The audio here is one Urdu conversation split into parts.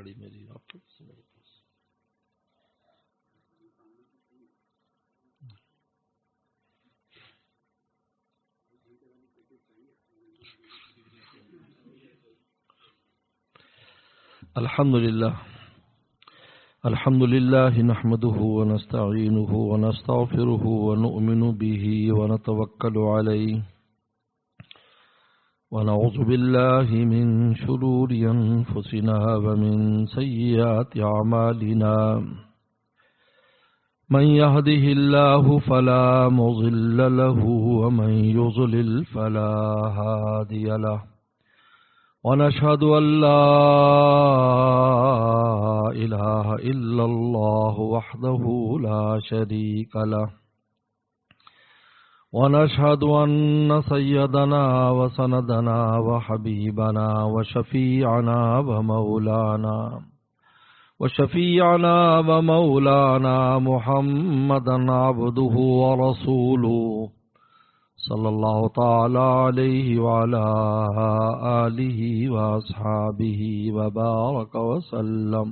گاڑی میری آپ کے پاس میرے پاس. الحمد لله نحمده ونستعينه ونستغفره ونؤمن به ونتوكل عليه ونعوذ بالله من شرور أنفسنا ومن سيئات أعمالنا من يهده الله فلا مضل له ومن يضلل فلا هادي له ونشهد أن لا إله إلا الله وحده لا شريك له ونشهد أن سيدنا وسندنا وحبيبنا وشفيعنا ومولانا محمدا عبده ورسوله صلى الله تعالى عليه وعلى آله وأصحابه وبارك وسلم.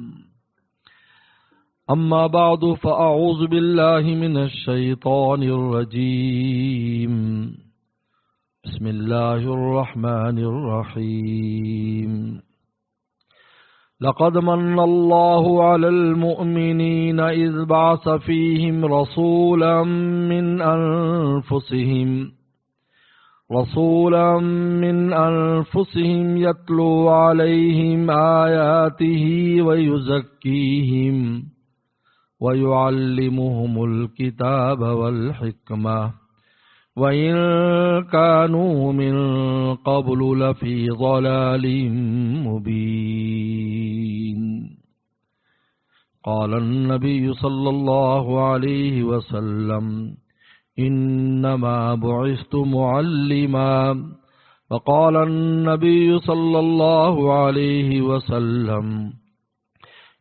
أما بعد فأعوذ بالله من الشيطان الرجيم. بسم الله الرحمن الرحيم. لقد من الله على المؤمنين إذ بعث فيهم رسولا من أنفسهم يتلو عليهم آياته ويزكيهم ويعلمهم الكتاب والحكمة وإن كانوا من قبل لفي ضلال مبين. قال النبي صلى الله عليه وسلم إنما بعثت معلما. وقال النبي صلى الله عليه وسلم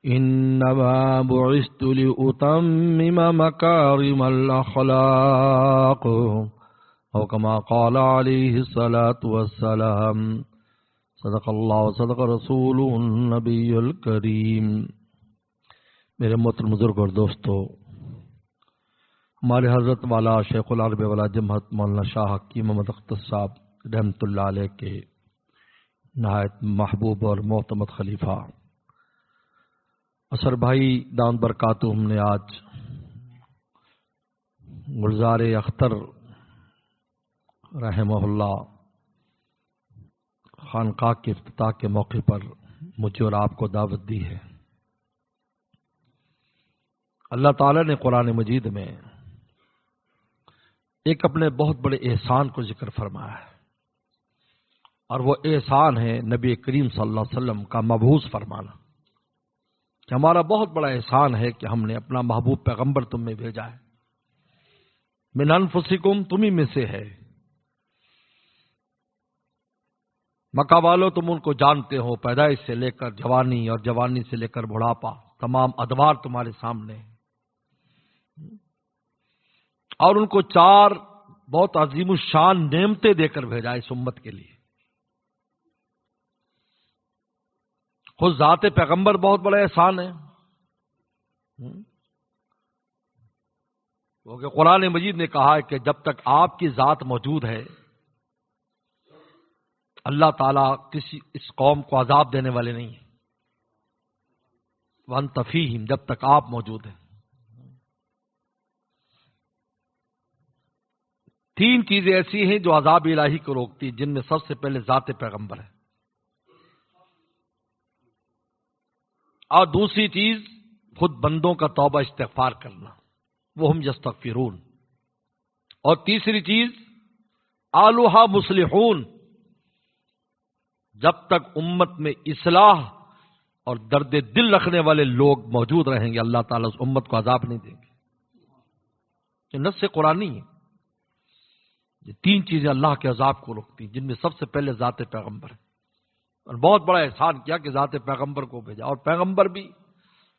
إنما بعثت لأتمم مكارم الأخلاق أو كما قال عليه الصلاة والسلام. صدق اللہ وصدق رسوله النبی الکریم. میرے محترم بزرگ اور دوستو، ہمارے حضرت والا شیخ العرب والا جماعت مولانا شاہ حکیم محمد اختر صاحب رحمۃ اللہ علیہ کے نہایت محبوب اور معتمد خلیفہ اثر بھائی دامت برکاتہم نے آج گلزار اختر رحمہ اللہ خانقاہ کے افتتاح کے موقع پر مجھے اور آپ کو دعوت دی ہے. اللہ تعالی نے قرآن مجید میں ایک اپنے بہت بڑے احسان کو ذکر فرمایا ہے، اور وہ احسان ہے نبی کریم صلی اللہ علیہ وسلم کا مبعوث فرمانا، کہ ہمارا بہت بڑا احسان ہے کہ ہم نے اپنا محبوب پیغمبر تم میں بھیجا ہے. من انفسکم، تمہیں میں سے ہے. مکہ والو تم ان کو جانتے ہو، پیدائش سے لے کر جوانی اور جوانی سے لے کر بڑھاپا، تمام ادوار تمہارے سامنے ہیں. اور ان کو 4 بہت عظیم الشان نعمتیں دے کر بھیجا اس امت کے لیے. خود ذات پیغمبر بہت بڑا احسان ہے، کیونکہ قرآن مجید نے کہا ہے کہ جب تک آپ کی ذات موجود ہے اللہ تعالیٰ کسی اس قوم کو عذاب دینے والے نہیں ہیں. وَأَنْتَ فِيهِمْ، جب تک آپ موجود ہیں. 3 چیزیں ایسی ہیں جو عذاب الہی کو روکتی، جن میں سب سے پہلے ذات پیغمبر ہے، اور دوسری چیز خود بندوں کا توبہ استغفار کرنا، وہ ہم یستغفرون، اور تیسری چیز آلوہا مصلحون، جب تک امت میں اصلاح اور درد دل رکھنے والے لوگ موجود رہیں گے اللہ تعالیٰ اس امت کو عذاب نہیں دیں گے. یہ نص قرآنی ہے. یہ 3 چیزیں اللہ کے عذاب کو روکتی، جن میں سب سے پہلے ذات پیغمبر ہے. اور بہت بڑا احسان کیا کہ ذات پیغمبر کو بھیجا، اور پیغمبر بھی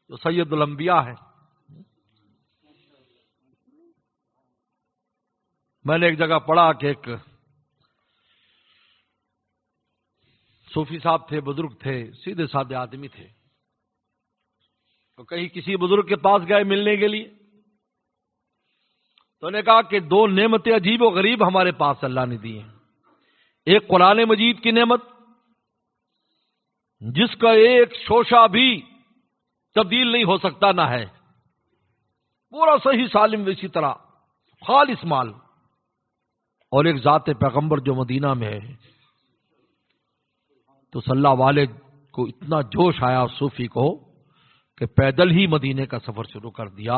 جو سید الانبیاء ہے. میں نے ایک جگہ پڑھا کہ ایک صوفی صاحب تھے، بزرگ تھے، سیدھے سادے آدمی تھے. تو کہیں کسی بزرگ کے پاس گئے ملنے کے لیے، تو نے کہا کہ دو نعمتیں عجیب و غریب ہمارے پاس اللہ نے دی ہیں. ایک قرآن مجید کی نعمت جس کا ایک شوشہ بھی تبدیل نہیں ہو سکتا نہ ہے، پورا صحیح سالم اسی طرح خالص مال، اور ایک ذات پیغمبر جو مدینہ میں ہے. تو صلی اللہ علیہ کو اتنا جوش آیا صوفی کو کہ پیدل ہی مدینے کا سفر شروع کر دیا،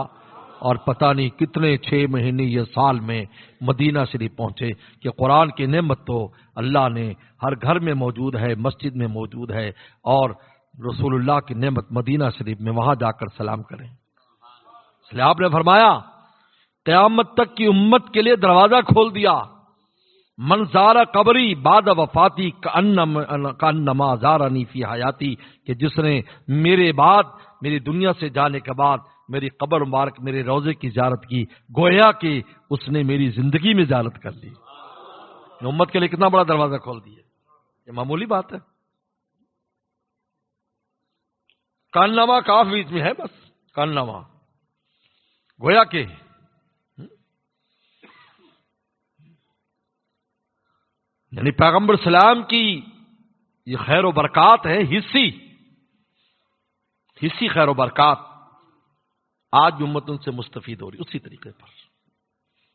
اور پتہ نہیں کتنے 6 مہینے یا سال میں مدینہ شریف پہنچے کہ قرآن کی نعمت تو اللہ نے ہر گھر میں موجود ہے، مسجد میں موجود ہے، اور رسول اللہ کی نعمت مدینہ شریف میں وہاں جا کر سلام کریں. اس لیے آپ نے فرمایا قیامت تک کی امت کے لیے دروازہ کھول دیا. من زار قبری بعد وفاتی کانما زارنی فی حیاتی، کہ جس نے میرے بعد، میری دنیا سے جانے کے بعد میری قبر مبارک، میرے روضے کی زیارت کی، گویا کہ اس نے میری زندگی میں زیارت کر لی. امت کے لیے کتنا بڑا دروازہ کھول دیا، یہ معمولی بات ہے. کانما کاف بیچ میں ہے، بس کانما، گویا کہ یعنی پیغمبر سلام کی یہ خیر و برکات ہے، حصی خیر و برکات. آج بھی امت ان سے مستفید ہو رہی اسی طریقے پر.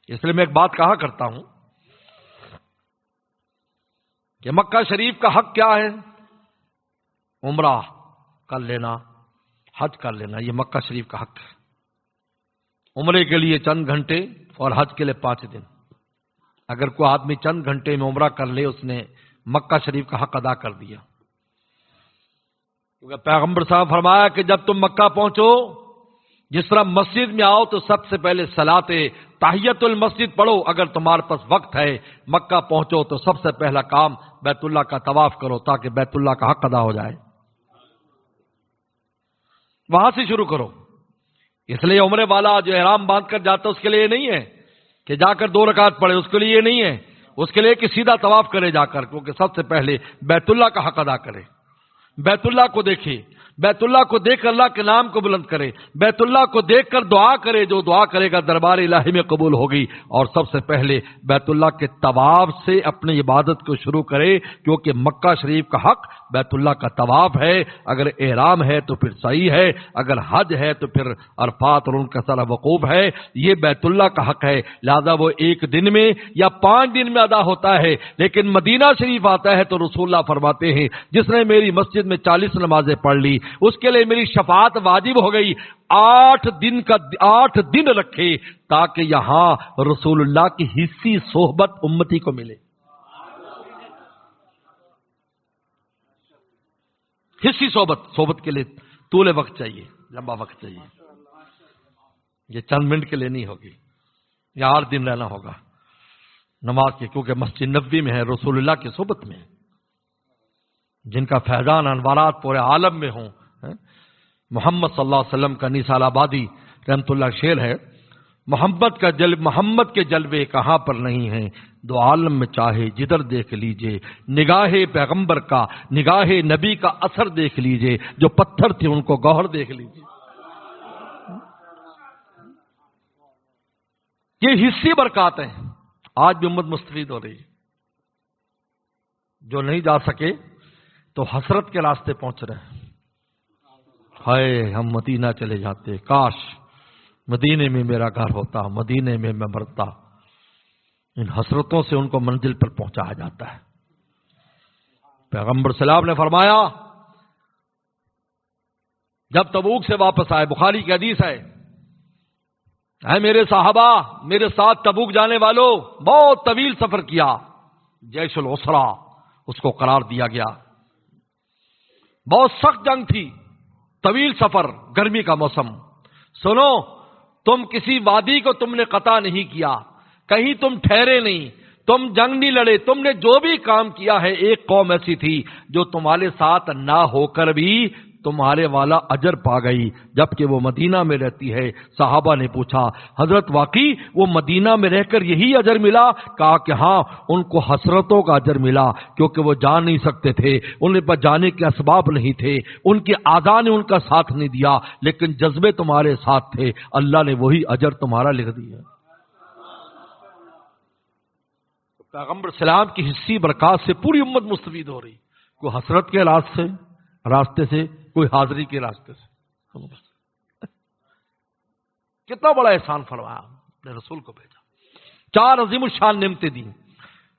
اس لیے میں ایک بات کہا کرتا ہوں کہ مکہ شریف کا حق کیا ہے؟ عمرہ کر لینا، حج کر لینا، یہ مکہ شریف کا حق ہے. عمرے کے لیے چند گھنٹے اور حج کے لیے 5 دن. اگر کوئی آدمی چند گھنٹے میں عمرہ کر لے، اس نے مکہ شریف کا حق ادا کر دیا. کیونکہ پیغمبر صاحب فرمایا کہ جب تم مکہ پہنچو، جس طرح مسجد میں آؤ تو سب سے پہلے صلاۃ تحیت المسجد پڑھو. اگر تمہارے پاس وقت ہے، مکہ پہنچو تو سب سے پہلا کام بیت اللہ کا طواف کرو تاکہ بیت اللہ کا حق ادا ہو جائے. وہاں سے شروع کرو. اس لیے عمرے والا جو احرام باندھ کر جاتا ہے اس کے لیے یہ نہیں ہے کہ جا کر 2 رکعت پڑھے، اس کے لیے یہ نہیں ہے. اس کے لیے کہ سیدھا طواف کرے جا کر، کیونکہ سب سے پہلے بیت اللہ کا حق ادا کرے. بیت اللہ کو دیکھے، بیت اللہ کو دیکھ کر اللہ کے نام کو بلند کرے، بیت اللہ کو دیکھ کر دعا کرے. جو دعا کرے گا دربار الہی میں قبول ہوگی. اور سب سے پہلے بیت اللہ کے طواف سے اپنی عبادت کو شروع کرے، کیونکہ مکہ شریف کا حق بیت اللہ کا طواف ہے. اگر احرام ہے تو پھر سعی ہے، اگر حج ہے تو پھر عرفات اور ان کا سارا وقوف ہے. یہ بیت اللہ کا حق ہے. لہذا وہ 1 دن میں یا 5 دن میں ادا ہوتا ہے. لیکن مدینہ شریف آتا ہے تو رسول اللہ فرماتے ہیں جس نے میری مسجد میں 40 نمازیں پڑھ لی اس کے لیے میری شفاعت واجب ہو گئی. 8 دن رکھے تاکہ یہاں رسول اللہ کی حصی صحبت امتی کو ملے. حصی صحبت کے لیے طول وقت چاہیے، لمبا وقت چاہیے. یہ چند منٹ کے لیے نہیں ہوگی، یا 8 دن رہنا ہوگا نماز کے، کیونکہ مسجد نبوی میں ہے، رسول اللہ کی صحبت میں ہے، جن کا فیضان انوارات پورے عالم میں ہوں. محمد صلی اللہ علیہ وسلم کا نثال آبادی رحمت اللہ شعر ہے، محمد کے جلوے کہاں پر نہیں ہیں، 2 عالم میں چاہے جدھر دیکھ لیجئے، نگاہ پیغمبر کا، نگاہ نبی کا اثر دیکھ لیجئے، جو پتھر تھے ان کو گوہر دیکھ لیجئے. یہ حصی برکات ہیں. آج بھی امت مستفید ہو رہی ہے. جو نہیں جا سکے تو حسرت کے راستے پہنچ رہے ہیں. ہائے ہم مدینہ چلے جاتے، کاش مدینے میں میرا گھر ہوتا، مدینے میں میں مرتا. ان حسرتوں سے ان کو منزل پر پہنچایا جاتا ہے. پیغمبر سلام نے فرمایا جب تبوک سے واپس آئے، بخاری کی حدیث ہے، اے میرے صحابہ، میرے ساتھ تبوک جانے والوں، بہت طویل سفر کیا، جیش العسرہ اس کو قرار دیا گیا. بہت سخت جنگ تھی، طویل سفر، گرمی کا موسم. سنو، تم کسی وادی کو تم نے قطع نہیں کیا، کہیں تم ٹھہرے نہیں، تم جنگ نہیں لڑے، تم نے جو بھی کام کیا ہے. ایک قوم ایسی تھی جو تمہارے ساتھ نہ ہو کر بھی تمہارے والا اجر پا گئی جبکہ وہ مدینہ میں رہتی ہے۔ صحابہ نے پوچھا حضرت واقعی وہ مدینہ میں رہ کر یہی اجر ملا؟ کہا کہ ہاں، ان کو حسرتوں کا اجر ملا کیونکہ وہ جا نہیں سکتے تھے، ان پر جانے کے اسباب نہیں تھے، ان کی اعضاء نے ان کا ساتھ نہیں دیا، لیکن جذبے تمہارے ساتھ تھے، اللہ نے وہی اجر تمہارا لکھ دیا۔ پیغمبر سلام کی حصی برکات سے پوری امت مستفید ہو رہی، کوئی حسرت کے راستے سے، کوئی حاضری کے راستے سے۔ کتنا بڑا احسان فرمایا، اپنے رسول کو بھیجا، 4 عظیم الشان نعمتیں دی۔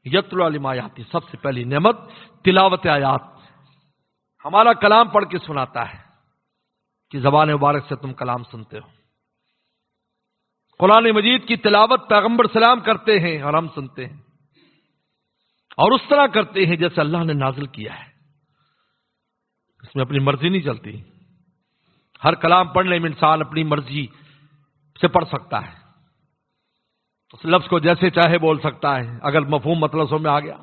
یتلو علیہم آیاتی، سب سے پہلی نعمت تلاوت آیات، ہمارا کلام پڑھ کے سناتا ہے کہ زبان مبارک سے تم کلام سنتے ہو۔ قرآن مجید کی تلاوت پیغمبر سلام کرتے ہیں اور ہم سنتے ہیں، اور اس طرح کرتے ہیں جیسے اللہ نے نازل کیا ہے، اس میں اپنی مرضی نہیں چلتی۔ ہر کلام پڑھنے میں انسان اپنی مرضی سے پڑھ سکتا ہے، اس لفظ کو جیسے چاہے بول سکتا ہے، اگر مفہوم مطلب سمجھ میں آ گیا۔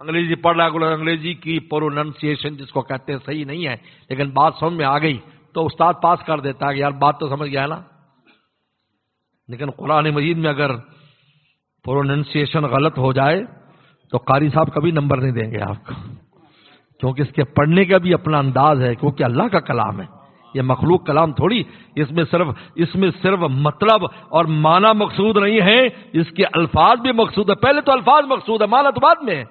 انگریزی پڑھ رہا ہے، انگریزی کی پروننسیشن جس کو کہتے ہیں صحیح نہیں ہے، لیکن بات سمجھ میں آ گئی تو استاد پاس کر دیتا ہے کہ یار بات تو سمجھ گیا ہے نا۔ لیکن قرآن مجید میں اگر پروننسیشن غلط ہو جائے تو قاری صاحب کبھی نمبر نہیں دیں گے آپ کو، کیونکہ اس کے پڑھنے کا بھی اپنا انداز ہے، کیونکہ اللہ کا کلام ہے، یہ مخلوق کلام تھوڑی۔ اس میں صرف مطلب اور معنی مقصود نہیں ہے، اس کے الفاظ بھی مقصود ہے۔ پہلے تو الفاظ مقصود ہے، معنی تو بعد میں ہے۔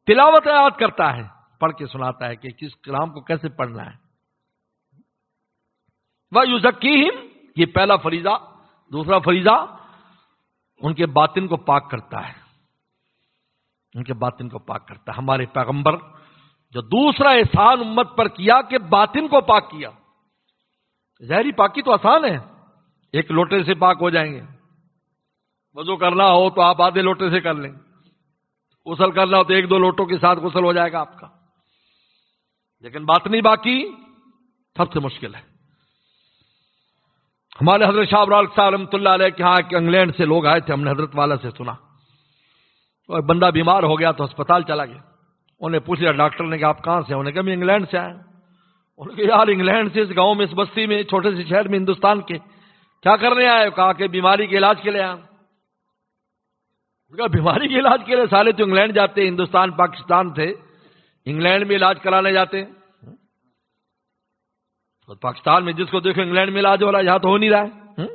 تلاوت آیات کرتا ہے، پڑھ کے سناتا ہے کہ کس کلام کو کیسے پڑھنا ہے۔ وَيُزَكِّيهِمْ، یہ پہلا فریضہ۔ دوسرا فریضہ ان کے باطن کو پاک کرتا ہے، ان کے باطن کو پاک کرتا ہے۔ ہمارے پیغمبر جو دوسرا احسان امت پر کیا کہ باطن کو پاک کیا۔ ظاہری پاکی تو آسان ہے، ایک لوٹے سے پاک ہو جائیں گے۔ وضو کرنا ہو تو آپ آدھے لوٹے سے کر لیں، غسل کرنا ہو تو 1-2 لوٹوں کے ساتھ غسل ہو جائے گا آپ کا، لیکن باطنی باقی سب سے مشکل ہے۔ ہمارے حضرت شاہ ابرار صاحب رحمۃ اللہ علیہ کے ہاں کہ انگلینڈ سے لوگ آئے تھے، ہم نے حضرت والا سے سنا، اور بندہ بیمار ہو گیا تو اسپتال چلا گیا۔ انہیں پوچھ لیا ڈاکٹر نے کہ آپ کہاں سے ہیں؟ انہوں نے کہا میں انگلینڈ سے آیا ہوں۔ انہوں نے کہا یار انگلینڈ سے، اس گاؤں میں، اس بستی میں، چھوٹے سے شہر میں ہندوستان کے، کیا کرنے آئے؟ کہا کہ بیماری کے علاج کے لیے آیا۔ کہا بیماری کے علاج کے لیے؟ سالے تو انگلینڈ جاتے ہیں، ہندوستان پاکستان تھے، انگلینڈ میں علاج کرانے جاتے ہیں۔ پاکستان میں جس کو دیکھو انگلینڈ میں علاج ہو رہا ہے، یہاں تو ہو نہیں رہا ہے،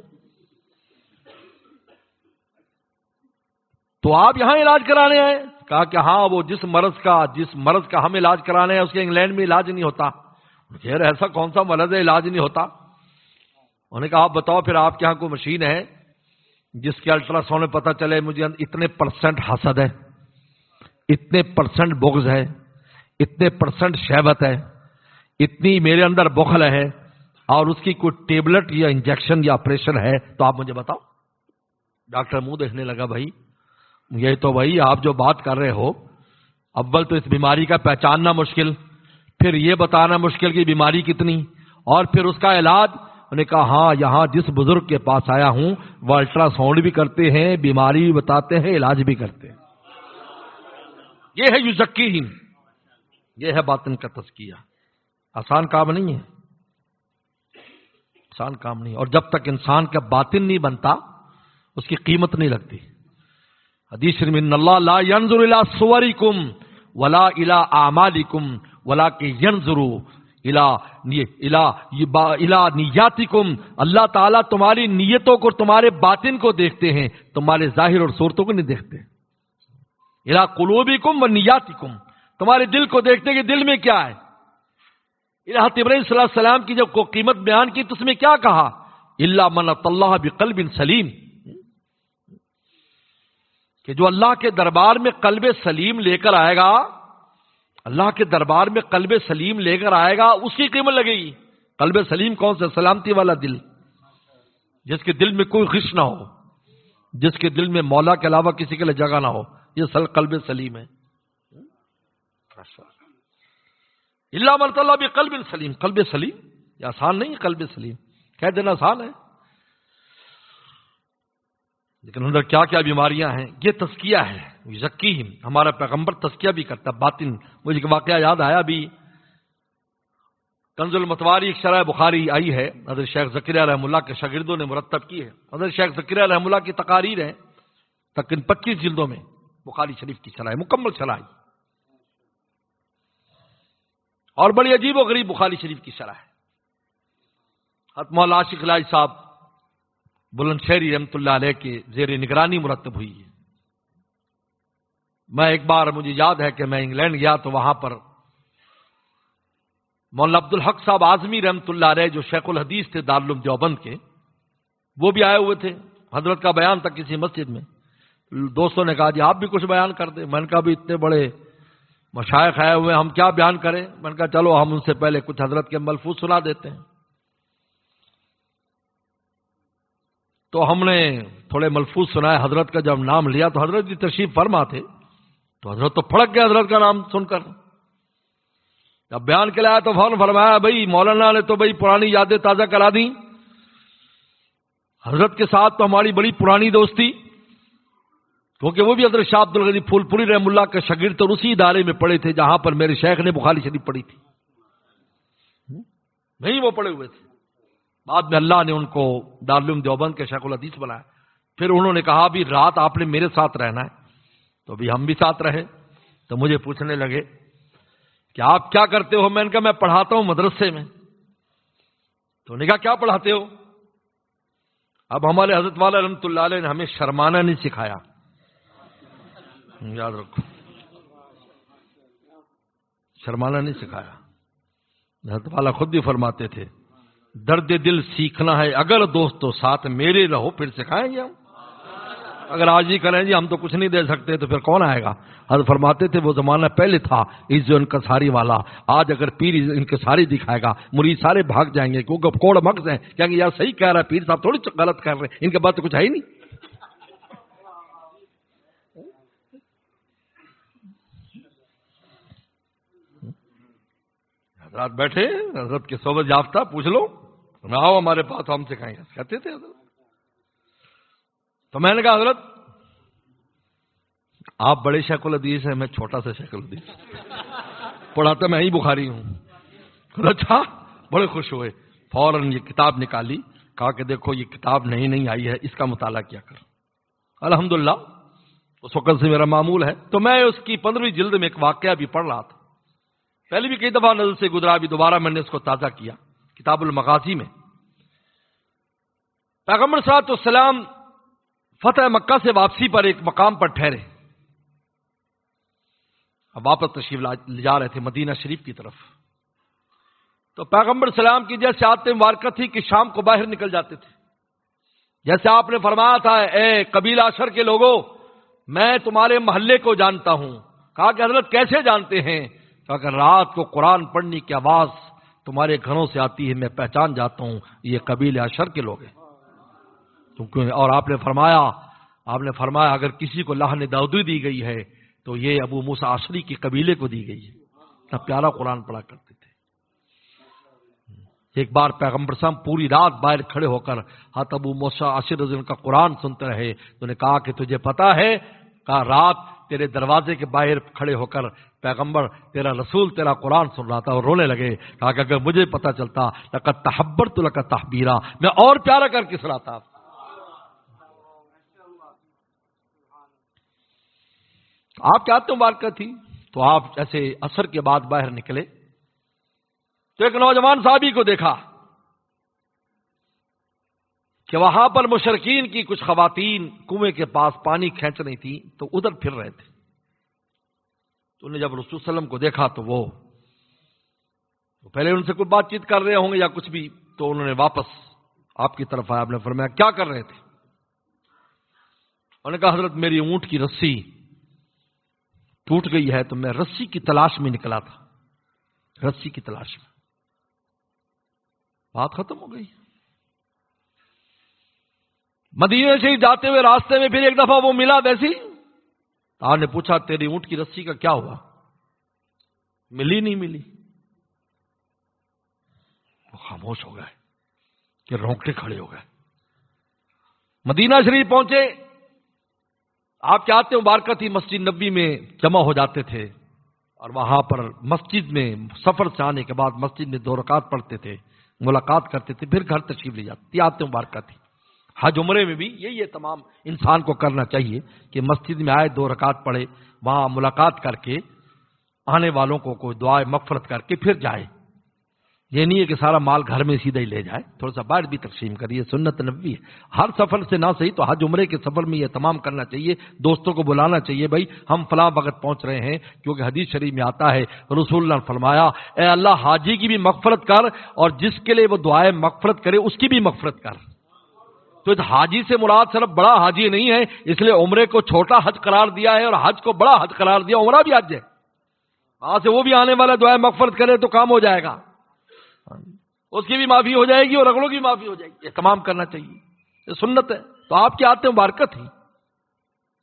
تو آپ یہاں علاج کرانے آئے؟ کہا کہ ہاں، وہ جس مرض کا ہم علاج کرانے ہیں اس کے انگلینڈ میں علاج نہیں ہوتا۔ خیر ایسا کون سا مرض ہے علاج نہیں ہوتا؟ انہوں نے کہا آپ بتاؤ پھر، آپ کے یہاں کوئی مشین ہے جس کے الٹرا ساؤنڈ میں پتہ چلے مجھے اتنے % حسد ہے، اتنے % بغض ہے، اتنے % شہوت ہے، اتنی میرے اندر بخل ہے، اور اس کی کوئی ٹیبلٹ یا انجیکشن یا آپریشن ہے تو آپ مجھے بتاؤ۔ ڈاکٹر منہ دیکھنے لگا، بھائی یہ تو بھائی آپ جو بات کر رہے ہو، اول تو اس بیماری کا پہچاننا مشکل، پھر یہ بتانا مشکل کہ بیماری کتنی، اور پھر اس کا علاج۔ انہوں نے کہا ہاں، یہاں جس بزرگ کے پاس آیا ہوں وہ الٹرا ساؤنڈ بھی کرتے ہیں، بیماری بھی بتاتے ہیں، علاج بھی کرتے ہیں۔ یہ ہے یزکیہم، یہ ہے باطن کا تزکیہ۔ آسان کام نہیں ہے، آسان کام نہیں، اور جب تک انسان کا باطن نہیں بنتا اس کی قیمت نہیں لگتی۔ حدیث شریف میں ان اللہ لا ينظر الى صورکم ولا الى اعمالکم ولکن ينظر الى نیاتکم، اللہ تعالیٰ تمہاری نیتوں کو، تمہارے باطن کو دیکھتے ہیں، تمہارے ظاہر اور صورتوں کو نہیں دیکھتے۔ الى قلوبکم و نیاتکم، تمہارے دل کو دیکھتے ہیں کہ دل میں کیا ہے۔ حضرت ابراہیم صلی اللہ علیہ وسلم کی جب کو قیمت بیان کی تو اس میں کیا کہا؟ الا من اتى اللہ بقلب سلیم، کہ جو اللہ کے دربار میں قلب سلیم لے کر آئے گا، اللہ کے دربار میں قلب سلیم لے کر آئے گا، اس کی قیمت لگے گی۔ قلب سلیم کون سا؟ سلامتی والا دل، جس کے دل میں کوئی غش نہ ہو، جس کے دل میں مولا کے علاوہ کسی کے لیے جگہ نہ ہو، یہ قلب سلیم ہے۔ اللہ من اللہ بقلب سلیم، قلب سلیم یہ آسان نہیں ہے، قلب سلیم کہہ دینا آسان ہے، لیکن اندر کیا کیا بیماریاں ہیں۔ یہ تزکیہ ہے، یزکیہم، ہمارا پیغمبر تزکیہ بھی کرتا ہے باطن۔ مجھے ایک واقعہ یاد آیا ابھی، کنز المتواری ایک شرح بخاری آئی ہے، حضرت شیخ زکریا رحمہ اللہ کے شاگردوں نے مرتب کی ہے. حضرت شیخ زکریا رحمہ اللہ کی تقاریر ہیں تقریباً 25 جلدوں میں بخاری شریف کی شرح، مکمل شرح، اور بڑی عجیب و غریب بخاری شریف کی شرح ہے. حضرت مولانا عاشق الہی صاحب بلند شہری رحمۃ اللہ علیہ کے زیر نگرانی مرتب ہوئی ہے. میں ایک بار مجھے یاد ہے کہ میں انگلینڈ گیا تو وہاں پر مولانا عبدالحق صاحب اعظمی رحمۃ اللہ علیہ جو شیخ الحدیث تھے دارالعلوم دیوبند کے، وہ بھی آئے ہوئے تھے. حضرت کا بیان تھا کسی مسجد میں. دوستوں نے کہا جی آپ بھی کچھ بیان کر دیں. میں نے کہا بھی اتنے بڑے مشائخ آئے ہوئے ہم کیا بیان کریں. میں نے کہا چلو ہم ان سے پہلے کچھ حضرت کے ملفوظ سنا دیتے ہیں. تو ہم نے تھوڑے ملفوظ سنائے. حضرت کا جب نام لیا تو حضرت کی تشریف فرما تھے تو حضرت تو پھڑک گئے حضرت کا نام سن کر. جب بیان کے لیے آیا تو فوراً فرمایا بھائی مولانا نے تو بھائی پرانی یادیں تازہ کرا دیں. حضرت کے ساتھ تو ہماری بڑی پرانی دوستی، کیونکہ وہ بھی حضرت شاہ عبد الغنی پھول پوری رحم اللہ کے شاگرد اور اسی ادارے میں پڑھے تھے جہاں پر میرے شیخ نے بخاری شریف پڑھی تھی. نہیں وہ پڑھے ہوئے تھے. بعد میں اللہ نے ان کو دارالعلوم دیوبند کے شیخ الحدیث بنایا. پھر انہوں نے کہا بھی رات آپ نے میرے ساتھ رہنا ہے. تو بھی ہم بھی ساتھ رہے. تو مجھے پوچھنے لگے کہ آپ کیا کرتے ہو. میں نے کہا میں پڑھاتا ہوں مدرسے میں. تو نے کہا کیا پڑھاتے ہو. اب ہمارے حضرت والا رحمۃ اللہ علیہ نے ہمیں شرمانا نہیں سکھایا، یاد رکھو، شرمانا نہیں سکھایا. حضرت والا خود بھی فرماتے تھے درد دل سیکھنا ہے اگر دوستو ساتھ میرے رہو پھر سکھائیں گے ہم. اگر آج ہی کریں جی ہم تو کچھ نہیں دے سکتے تو پھر کون آئے گا. حضرت فرماتے تھے وہ زمانہ پہلے تھا اس جو انکساری والا. آج اگر پیر انکساری دکھائے گا مرید سارے بھاگ جائیں گے کیونکہ کوڑ مغز ہیں. کہیں گے یار صحیح کہہ رہا ہے پیر صاحب، تھوڑی غلط کر رہے ہیں، ان کے بعد تو کچھ ہے ہی نہیں. حضرات بیٹھے حضرت کے صحبت یافتہ پوچھ لو آؤ ہمارے پاس ہم سکھائیں گے کہتے تھے حضرت. تو میں نے کہا حضرت آپ بڑے شیخ الحدیث ہیں، میں چھوٹا سا شیخ الحدیث، پڑھاتا میں ہی بخاری ہوں. اچھا بڑے خوش ہوئے. فوراً یہ کتاب نکالی، کہا کہ دیکھو یہ کتاب نہیں آئی ہے، اس کا مطالعہ کیا کر. الحمدللہ اس وقت سے میرا معمول ہے. تو میں اس کی 15ویں جلد میں ایک واقعہ بھی پڑھ رہا تھا. پہلے بھی کئی دفعہ نظر سے گزرا، بھی دوبارہ میں نے اس کو تازہ کیا. کتاب المغازی میں پیغمبر صلی اللہ علیہ وسلم فتح مکہ سے واپسی پر ایک مقام پر ٹھہرے. اب واپس تشریف لے جا رہے تھے مدینہ شریف کی طرف. تو پیغمبر سلام کی جیسے عادت مبارکہ تھی کہ شام کو باہر نکل جاتے تھے. جیسے آپ نے فرمایا تھا اے قبیلہ اشر کے لوگوں میں تمہارے محلے کو جانتا ہوں. کہا کہ حضرت کیسے جانتے ہیں. کہا کہ رات کو قرآن پڑھنے کی آواز تمہارے گھروں سے آتی ہے، میں پہچان جاتا ہوں یہ قبیلہ اشر کے لوگ ہیں. اور آپ نے فرمایا اگر کسی کو لحن داؤدی دی گئی ہے تو یہ ابو موسیٰ عشری کی قبیلے کو دی گئی ہے. اتنا پیارا قرآن پڑھا کرتے تھے. ایک بار پیغمبر صاحب پوری رات باہر کھڑے ہو کر حضرت ابو موسیٰ عشری رضی اللہ عنہ کا قرآن سنتے رہے. تو نے کہا کہ تجھے پتا ہے، کہا رات تیرے دروازے کے باہر کھڑے ہو کر پیغمبر تیرا رسول تیرا قرآن سن رہا تھا اور رونے لگے. کہا کہ اگر مجھے پتا چلتا لقد تحبرت لک تحبیرا، میں اور پیارا کر کے سناتا. آپ کیا مبارکہ تھی. تو آپ ایسے عصر کے بعد باہر نکلے تو ایک نوجوان صحابی کو دیکھا کہ وہاں پر مشرکین کی کچھ خواتین کنویں کے پاس پانی کھینچ رہی تھی تو ادھر پھر رہے تھے. تو انہیں جب رسول صلی اللہ علیہ وسلم کو دیکھا تو وہ پہلے ان سے کوئی بات چیت کر رہے ہوں گے یا کچھ بھی، تو انہوں نے واپس آپ کی طرف آیا. آپ نے فرمایا کیا کر رہے تھے. انہوں نے کہا حضرت میری اونٹ کی رسی ٹوٹ گئی ہے تو میں رسی کی تلاش میں نکلا تھا، رسی کی تلاش میں. بات ختم ہو گئی. مدینے سے جاتے ہوئے راستے میں پھر ایک دفعہ وہ ملا ویسی. آپ نے پوچھا تیری اونٹ کی رسی کا کیا ہوا. ملی نہیں ملی. وہ خاموش ہو گئے کہ رونگٹے کھڑے ہو گئے. مدینہ شریف پہنچے. آپ کیا آتے مبارکہ تھی مسجد نبی میں جمع ہو جاتے تھے اور وہاں پر مسجد میں سفر سے آنے کے بعد مسجد میں 2 رکعت پڑھتے تھے، ملاقات کرتے تھے، پھر گھر تشریف لے جاتے، یہ عادت مبارکہ تھی۔ حج عمرے میں بھی یہ تمام انسان کو کرنا چاہیے کہ مسجد میں آئے، 2 رکعت پڑھے، وہاں ملاقات کر کے آنے والوں کو کوئی دعائے مغفرت کر کے پھر جائے۔ یہ نہیں ہے کہ سارا مال گھر میں سیدھا ہی لے جائے، تھوڑا سا باہر بھی تقسیم کریے، سنت نبوی ہے۔ ہر سفر سے نہ صحیح تو حج عمرے کے سفر میں یہ تمام کرنا چاہیے، دوستوں کو بلانا چاہیے، بھائی ہم فلاں وقت پہنچ رہے ہیں، کیونکہ حدیث شریف میں آتا ہے رسول اللہ نے فرمایا اے اللہ حاجی کی بھی مغفرت کر اور جس کے لیے وہ دعائیں مغفرت کرے اس کی بھی مغفرت کر۔ تو اس حاجی سے مراد صرف بڑا حاجی نہیں ہے، اس لیے عمرے کو چھوٹا حج قرار دیا ہے اور حج کو بڑا حج قرار دیا، عمرہ بھی حج ہے، وہاں سے وہ بھی آنے والا دعائیں مغفرت کرے تو کام ہو جائے گا، اس کی بھی معافی ہو جائے گی اور اگلوں کی معافی ہو جائے گی، اہتمام کرنا چاہیے، یہ سنت ہے۔ تو آپ کی عادت مبارکہ تھی،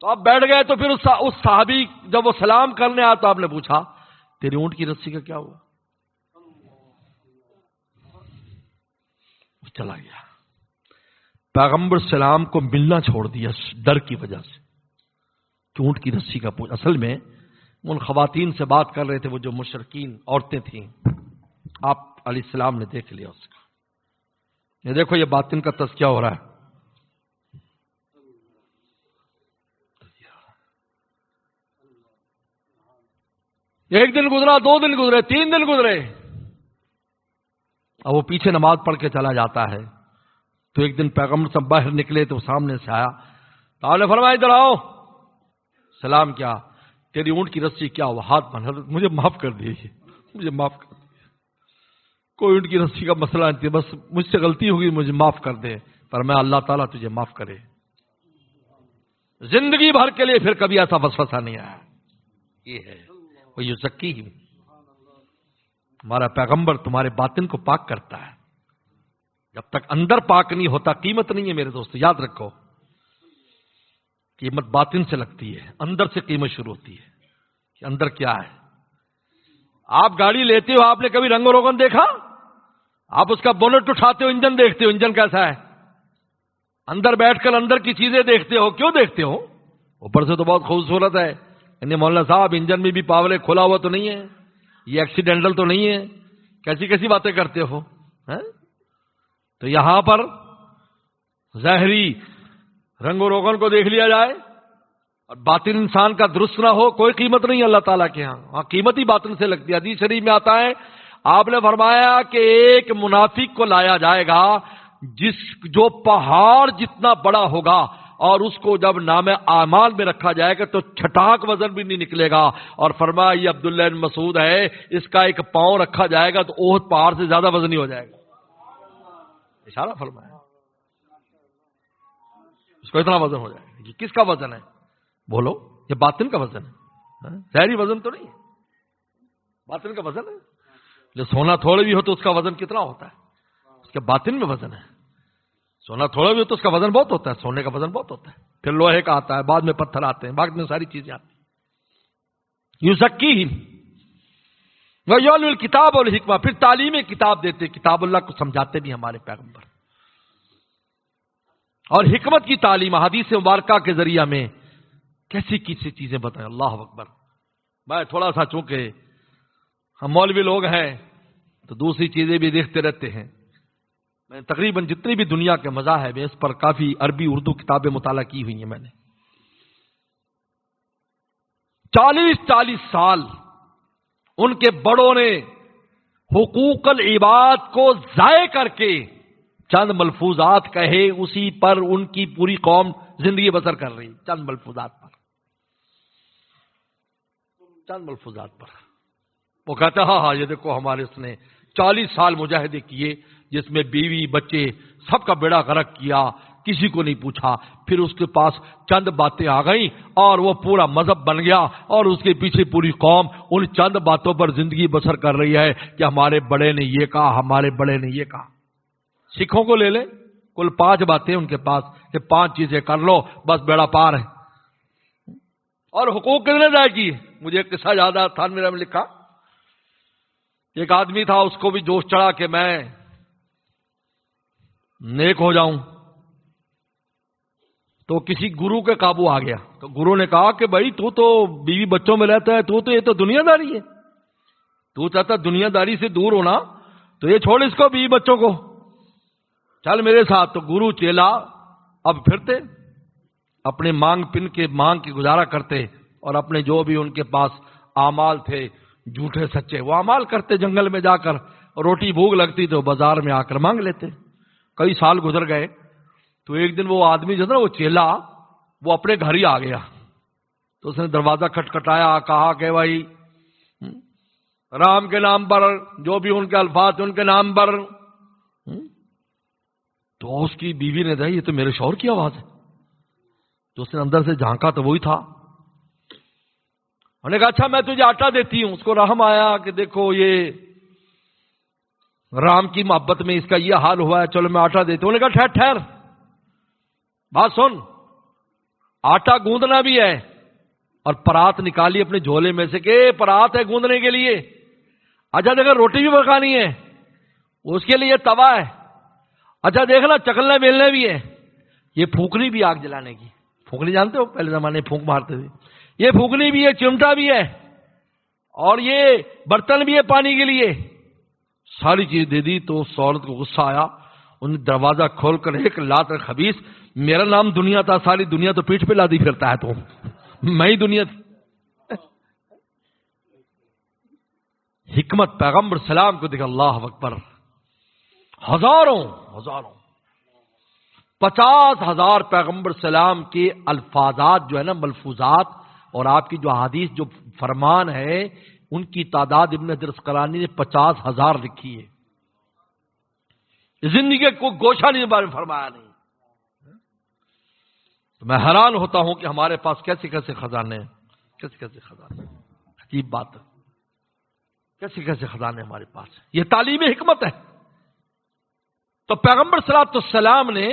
تو آپ بیٹھ گئے، تو پھر اس صحابی جب وہ سلام کرنے آیا تو آپ نے پوچھا تیری اونٹ کی رسی کا کیا ہوا؟ چلا گیا، پیغمبر سلام کو ملنا چھوڑ دیا ڈر کی وجہ سے کہ اونٹ کی رسی کا پوچھ۔ اصل میں ان خواتین سے بات کر رہے تھے، وہ جو مشرکین عورتیں تھیں، آپ علیہ السلام نے دیکھ لیا اس کا۔ یہ دیکھو یہ باطن کا تزکیہ ہو رہا ہے۔ ایک دن گزرا، 2 دن گزرے، 3 دن گزرے، اور وہ پیچھے نماز پڑھ کے چلا جاتا ہے۔ تو ایک دن پیغمبر سے باہر نکلے تو سامنے سے آیا، تو آپ نے فرمایا ادھر آؤ، سلام کیا، تیری اونٹ کی رسی کیا ہوا؟ ہاتھ بن، حضرت مجھے معاف کر دیجیے، مجھے معاف کر دیجیے، کوئی اونٹ کی رسی کا مسئلہ نہیں تھی، بس مجھ سے غلطی ہوگی، مجھے معاف کر دے۔ پر میں اللہ تعالیٰ تجھے معاف کرے۔ زندگی بھر کے لیے پھر کبھی ایسا وسوسہ نہیں آیا۔ یہ ہے وہ یزکی ہی، ہمارا پیغمبر تمہارے باطن کو پاک کرتا ہے، جب تک اندر پاک نہیں ہوتا قیمت نہیں ہے میرے دوست، یاد رکھو، قیمت باطن سے لگتی ہے، اندر سے قیمت شروع ہوتی ہے کہ اندر کیا ہے۔ آپ گاڑی لیتے ہو، آپ نے کبھی رنگ و روغن دیکھا؟ آپ اس کا بونٹ اٹھاتے ہو، انجن دیکھتے ہو، انجن کیسا ہے، اندر بیٹھ کر اندر کی چیزیں دیکھتے ہو، کیوں دیکھتے ہو؟ اوپر سے تو بہت خوبصورت ہے، یعنی مولانا صاحب انجن میں بھی پاور کھلا ہوا تو نہیں ہے، یہ ایکسیڈنٹل تو نہیں ہے، کیسی کیسی باتیں کرتے ہو؟ تو یہاں پر ظاہری رنگ و روغن کو دیکھ لیا جائے اور باطن انسان کا درست نہ ہو، کوئی قیمت نہیں اللہ تعالیٰ کے ہاں قیمت ہی باطن سے لگتی ہے۔ حدیث شریف میں آتا ہے، آپ نے فرمایا کہ ایک منافق کو لایا جائے گا جو پہاڑ جتنا بڑا ہوگا، اور اس کو جب نام اعمال میں رکھا جائے گا تو چھٹاک وزن بھی نہیں نکلے گا، اور فرمایا یہ عبداللہ بن مسعود ہے، اس کا ایک پاؤں رکھا جائے گا تو احد پہاڑ سے زیادہ وزنی ہو جائے گا۔ اشارہ فرمایا، اس کو اتنا وزن ہو جائے گا۔ یہ کس کا وزن ہے؟ بولو، یہ باطن کا وزن ہے، ظاہری وزن تو نہیں ہے، باطن کا وزن ہے۔ جو سونا تھوڑا بھی ہو تو اس کا وزن کتنا ہوتا ہے؟ اس کے باطن میں وزن ہے۔ سونا تھوڑا بھی ہو تو اس کا وزن بہت ہوتا ہے، سونے کا وزن بہت ہوتا ہے، پھر لوہے کا آتا ہے، بعد میں پتھر آتے ہیں، بعد میں ساری چیزیں آتی ہیں۔ یزکیہم ویعلم الکتاب والحکمہ، پھر تعلیم کتاب دیتے، کتاب اللہ کو سمجھاتے بھی ہمارے پیغمبر، اور حکمت کی تعلیم حدیث مبارکہ کے ذریعہ میں کیسی کیسی چیزیں بتائیں۔ اللہ اکبر۔ میں تھوڑا سا چونکہ ہم مولوی لوگ ہیں تو دوسری چیزیں بھی دیکھتے رہتے ہیں، میں تقریباً جتنی بھی دنیا کے مذاہب ہیں اس پر کافی عربی اردو کتابیں مطالعہ کی ہوئی ہیں میں نے۔ 40 سال ان کے بڑوں نے حقوق العباد کو ضائع کر کے چند ملفوظات کہے، اسی پر ان کی پوری قوم زندگی بسر کر رہی، چند ملفوظات پر، چند ملفوظات پر۔ وہ کہتا ہاں یہ دیکھو ہمارے اس نے 40 سال مجاہدے کیے، جس میں بیوی بچے سب کا بیڑا غرق کیا، کسی کو نہیں پوچھا، پھر اس کے پاس چند باتیں آ گئیں اور وہ پورا مذہب بن گیا، اور اس کے پیچھے پوری قوم ان چند باتوں پر زندگی بسر کر رہی ہے کہ ہمارے بڑے نے یہ کہا، ہمارے بڑے نے یہ کہا۔ سکھوں کو لے لیں، کل 5 باتیں ان کے پاس کہ 5 چیزیں کر لو بس بیڑا پار ہے۔ اور حقوق کتنے ضائع کیے؟ مجھے ایک قصہ یاد آیا، تھان میرا میں لکھا، ایک آدمی تھا، اس کو بھی جوش چڑھا کہ میں نیک ہو جاؤں، تو کسی گرو کے قابو آ گیا. تو گرو نے کہا کہ بھائی تو بیوی بچوں میں رہتا ہے, تو یہ تو دنیا داری ہے, تو چاہتا دنیا داری سے دور ہونا, تو یہ چھوڑ اس کو, بیوی بچوں کو, چل میرے ساتھ. تو گرو چیلا اب پھرتے, اپنے مانگ کے گزارا کرتے, اور اپنے جو بھی ان کے پاس اعمال تھے جھوٹے سچے وہ اعمال کرتے. جنگل میں جا کر روٹی بھوک لگتی تو بازار میں آ کر مانگ لیتے. کئی سال گزر گئے تو ایک دن وہ آدمی جو تھا نا, وہ چیلا, وہ اپنے گھر ہی آ گیا. تو اس نے دروازہ کھٹکھٹایا, کہا کہ بھائی رام کے نام پر, جو بھی ان کے الفاظ ان کے نام پر. تو اس کی بیوی نے کہا یہ تو میرے شوہر کی آواز ہے. تو اس نے اندر سے جھانکا تو وہی تھا. انہوں نے کہا اچھا میں تجھے آٹا دیتی ہوں. اس کو رحم آیا کہ دیکھو یہ رام کی محبت میں اس کا یہ حال ہوا ہے, چلو میں آٹا دیتا ہوں. انہوں نے کہا ٹھہر بات سن, آٹا گوندنا بھی ہے, اور پرات نکالی اپنے جھولے میں سے کہ پرات ہے گوندنے کے لیے. اچھا دیکھا روٹی بھی پکانی ہے, اس کے لیے توا ہے. اچھا دیکھنا چکلنے بیلنے بھی ہے, یہ پھونکنی بھی آگ جلانے کی. پھونکنی جانتے ہو, پہلے زمانے میں پھونک مارتے تھے. یہ پھونکنی بھی ہے, چمٹا بھی ہے, اور یہ برتن بھی ہے پانی کے لیے. ساری چیز دے دی. تو اس عورت کو غصہ آیا, انہوں نے دروازہ کھول کر ایک لات خبیث, میرا نام دنیا تھا, ساری دنیا تو پیٹھ پہ لادی پھرتا ہے, تو میں ہی دنیا. حکمت پیغمبر سلام کو دیکھ, اللہ اکبر. ہزاروں 50,000 پیغمبر سلام کے الفاظات جو ہے نا, ملفوظات, اور آپ کی جو حدیث جو فرمان ہے ان کی تعداد ابن حجر اسقلانی نے 50,000 لکھی ہے. زندگی کو گوشہ نہیں بارے میں فرمایا نہیں. تو میں حیران ہوتا ہوں کہ ہمارے پاس کیسے کیسے خزانے ہیں, کیسے خزانے. عجیب بات ہے, کیسے خزانے ہمارے پاس. یہ تعلیم حکمت ہے. تو پیغمبر صلی اللہ علیہ وسلم نے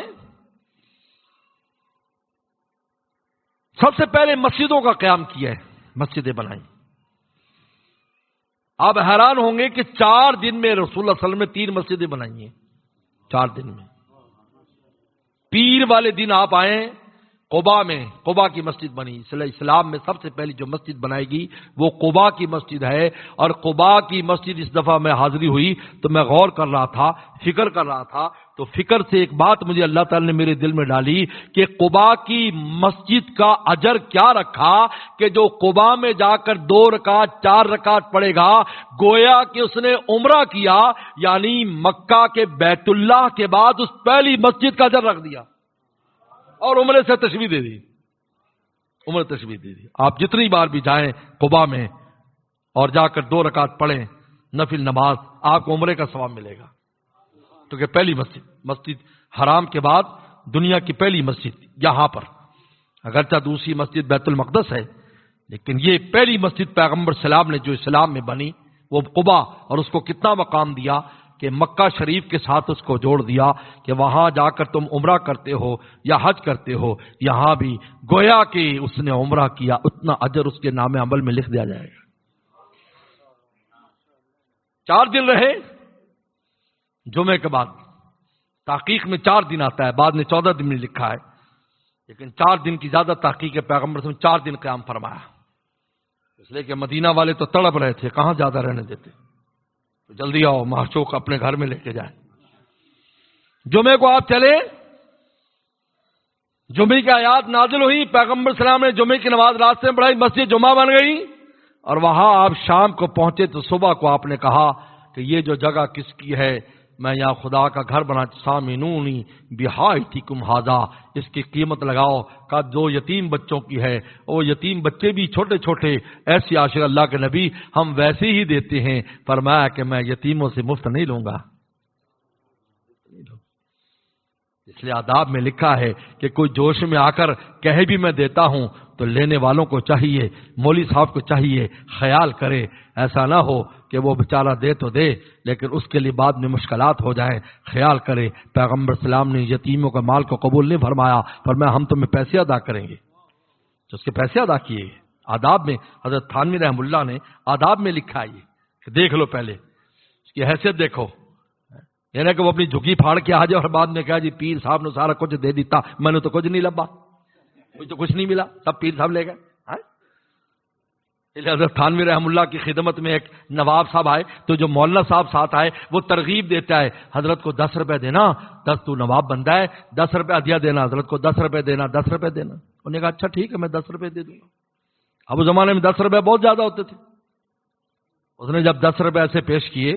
سب سے پہلے مسجدوں کا قیام کیا ہے, مسجدیں بنائی. آپ حیران ہوں گے کہ 4 دن میں رسول اللہ صلی اللہ علیہ وسلم نے 3 مسجدیں بنائی ہیں. 4 دن میں. پیر والے دن آپ آئیں قباء میں, قباء کی مسجد بنی. اسلام میں سب سے پہلی جو مسجد بنائی گئی وہ قباء کی مسجد ہے. اور قباء کی مسجد اس دفعہ میں حاضری ہوئی تو میں غور کر رہا تھا, فکر کر رہا تھا, تو فکر سے ایک بات مجھے اللہ تعالی نے میرے دل میں ڈالی کہ قباء کی مسجد کا اجر کیا رکھا کہ جو قباء میں جا کر 2 رکعت 4 رکعت پڑھے گا, گویا کہ اس نے عمرہ کیا, یعنی مکہ کے بیت اللہ کے بعد اس پہلی مسجد کا اجر رکھ دیا, اور عمرے سے تشبیہ دے دی. عمر تشبیہ دے دی. آپ جتنی بار بھی جائیں قباء میں اور جا کر 2 رکعت پڑھیں نفل نماز, آپ کو عمرے کا ثواب ملے گا. تو کہ پہلی مسجد حرام کے بعد دنیا کی پہلی مسجد یہاں پر, اگرچہ دوسری مسجد بیت المقدس ہے, لیکن یہ پہلی مسجد پیغمبر سلام نے جو اسلام میں بنی وہ قباء, اور اس کو کتنا مقام دیا کہ مکہ شریف کے ساتھ اس کو جوڑ دیا کہ وہاں جا کر تم عمرہ کرتے ہو یا حج کرتے ہو, یہاں بھی گویا کہ اس نے عمرہ کیا, اتنا اجر اس کے نام عمل میں لکھ دیا جائے گا. 4 دن رہے. جمعے کے بعد تحقیق میں 4 دن آتا ہے, بعد میں 14 دن میں لکھا ہے, لیکن 4 دن کی زیادہ تحقیق ہے. پیغمبر سے 4 دن قیام فرمایا, اس لیے کہ مدینہ والے تو تڑپ رہے تھے, کہاں زیادہ رہنے دیتے, تو جلدی آؤ معشوق اپنے گھر میں لے کے جائیں. جمعے کو آپ چلے, جمعے کی آیات نازل ہوئی, پیغمبر سلام نے جمعے کی نماز راستے میں پڑھائی, مسجد جمعہ بن گئی, اور وہاں آپ شام کو پہنچے تو صبح کو آپ نے کہا کہ یہ جو جگہ کس کی ہے, میں یہاں خدا کا گھر بنا, سامنونی بہایتکم ھذا, اس کی قیمت لگاؤ. کا 2 یتیم بچوں کی ہے, وہ یتیم بچے بھی چھوٹے چھوٹے, ایسی عاشق اللہ کے نبی ہم ویسے ہی دیتے ہیں. فرمایا کہ میں یتیموں سے مفت نہیں لوں گا. اس لیے آداب میں لکھا ہے کہ کوئی جوش میں آ کر کہے بھی میں دیتا ہوں تو لینے والوں کو چاہیے, مولوی صاحب کو چاہیے خیال کرے, ایسا نہ ہو کہ وہ بیچارہ دے تو دے لیکن اس کے لیے بعد میں مشکلات ہو جائیں. خیال کرے. پیغمبر اسلام نے یتیموں کا مال کو قبول نہیں فرمایا, فرمایا ہم تمہیں پیسے ادا کریں گے. تو اس کے پیسے ادا کیے. آداب میں حضرت تھانوی رحم اللہ نے آداب میں لکھا ہے کہ دیکھ لو, پہلے اس کی حیثیت دیکھو, یعنی کہ وہ اپنی جھگی پھاڑ کے آ جائے اور بعد میں کہا جی پیر صاحب نے سارا کچھ دے دیتا, میں نے تو کچھ نہیں لبا. مجھے تو کچھ نہیں ملا، سب پیر صاحب لے گئے۔ حضرت تھانوی رحم اللہ کی خدمت میں ایک نواب صاحب آئے تو جو مولانا صاحب ساتھ آئے وہ ترغیب دیتا ہے، حضرت کو 10 روپے دینا، 10 تو نواب بندہ ہے، 10 روپے ہدیہ دینا، حضرت کو 10 روپے دینا، 10 روپے دینا۔ انہوں نے کہا اچھا ٹھیک ہے میں 10 روپے دے دوں گا۔ اب اس زمانے میں 10 روپے بہت زیادہ ہوتے تھے۔ اس نے جب 10 روپے ایسے پیش کیے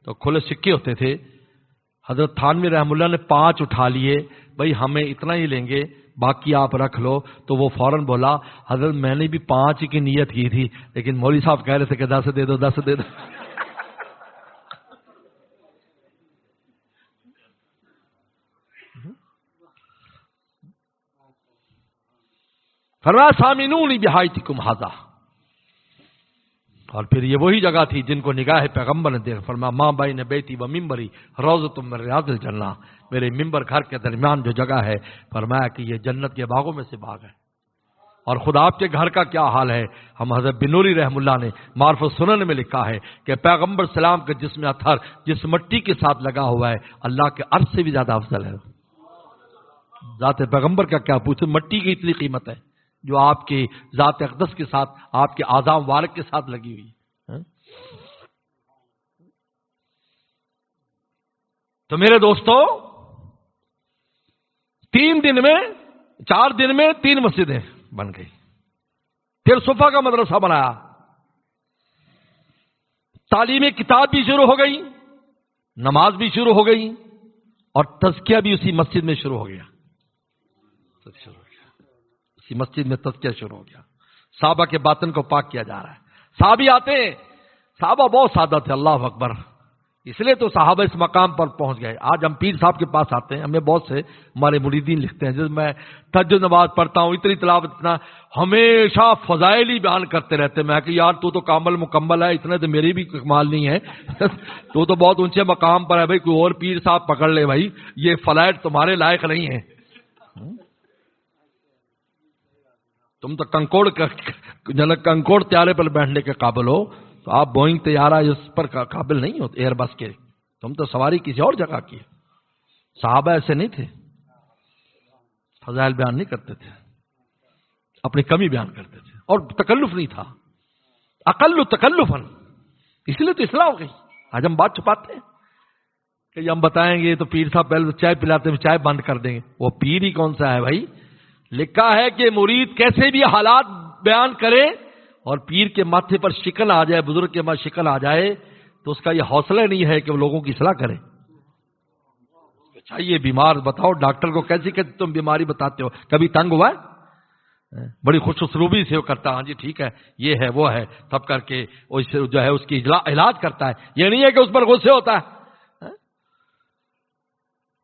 تو کھلے سکے ہوتے تھے، حضرت تھانوی رحم اللہ نے 5 اٹھا لیے، بھائی ہمیں اتنا ہی لیں گے، باقی آپ رکھ لو۔ تو وہ فوراً بولا حضرت میں نے بھی 5 کی نیت کی تھی، لیکن مولوی صاحب کہہ رہے تھے کہ 10 دے دو 10 دے دو۔ فرمایا سامنونی بحایتکم ھذا، اور پھر یہ وہی جگہ تھی جن کو نگاہ پیغمبر نے دیکھا۔ فرمایا ماں بین بیتی و ممبری روضۃ من ریاض الجنہ، میرے ممبر گھر کے درمیان جو جگہ ہے، فرمایا کہ یہ جنت کے باغوں میں سے باغ ہے۔ اور خود آپ کے گھر کا کیا حال ہے؟ ہم حضرت بنوری رحم اللہ نے معرف السنن میں لکھا ہے کہ پیغمبر سلام کے جسم اطہر جس مٹی کے ساتھ لگا ہوا ہے اللہ کے عرش سے بھی زیادہ افضل ہے۔ ذات پیغمبر کا کیا پوچھے، مٹی کی اتنی قیمت ہے جو آپ کی ذات اقدس کے ساتھ، آپ کے اعضاء مبارک کے ساتھ لگی ہوئی ہے۔ تو میرے دوستو 4 دن میں 3 مسجدیں بن گئی، پھر صفا کا مدرسہ بنایا، تعلیم کتاب بھی شروع ہو گئی، نماز بھی شروع ہو گئی، اور تزکیہ بھی اسی مسجد میں شروع ہو گیا۔ اسی مسجد میں تزکیہ شروع ہو گیا، صحابہ کے باطن کو پاک کیا جا رہا ہے۔ صحابی آتے ہیں، صحابہ بہت سادہ تھے، اللہ اکبر، اس لیے تو صحابہ اس مقام پر پہنچ گئے۔ آج ہم پیر صاحب کے پاس آتے ہیں، ہمیں بہت سے ہمارے مریدین لکھتے ہیں، جب میں تہجد نماز پڑھتا ہوں اتنی تلاوت، اتنا ہمیشہ فضائل ہی بیان کرتے رہتے ہیں۔ میں کہ یار تو کامل مکمل ہے، اتنے تو میری بھی کمال نہیں ہے، تو بہت اونچے مقام پر ہے بھائی، کوئی اور پیر صاحب پکڑ لے بھائی، یہ فلائٹ تمہارے لائق نہیں ہے، تم تو کنکوڑ طیارے پر بیٹھنے کے قابل ہو، تو آپ بوئنگ طیارہ اس پر قابل نہیں ہوتے، ایئر بس کے، تم تو سواری کسی اور جگہ کی۔ صحابہ ایسے نہیں تھے، فضائل بیان نہیں کرتے تھے، اپنی کمی بیان کرتے تھے، اور تکلف نہیں تھا، اقل تکلفاً، اس لیے تو اصلاح ہو گئی۔ آج ہم بات چھپاتے ہیں کہ ہم بتائیں گے تو پیر صاحب پہلے چائے پلاتے ہیں، چائے بند کر دیں گے، وہ پیر ہی کون سا ہے بھائی؟ لکھا ہے کہ مرید کیسے بھی حالات بیان کرے اور پیر کے ماتھے پر شکن آ جائے، بزرگ کے ماتھے شکن آ جائے، تو اس کا یہ حوصلہ نہیں ہے کہ وہ لوگوں کی اصلاح کرے۔ چاہیے بیمار بتاؤ ڈاکٹر کو کیسی کہ تم بیماری بتاتے ہو، کبھی تنگ ہوا ہے؟ بڑی خوش اسلوبی سے وہ کرتا، ہاں جی ٹھیک ہے یہ ہے وہ ہے، تب کر کے جو ہے اس کی علاج کرتا ہے، یہ نہیں ہے کہ اس پر غصے ہوتا ہے۔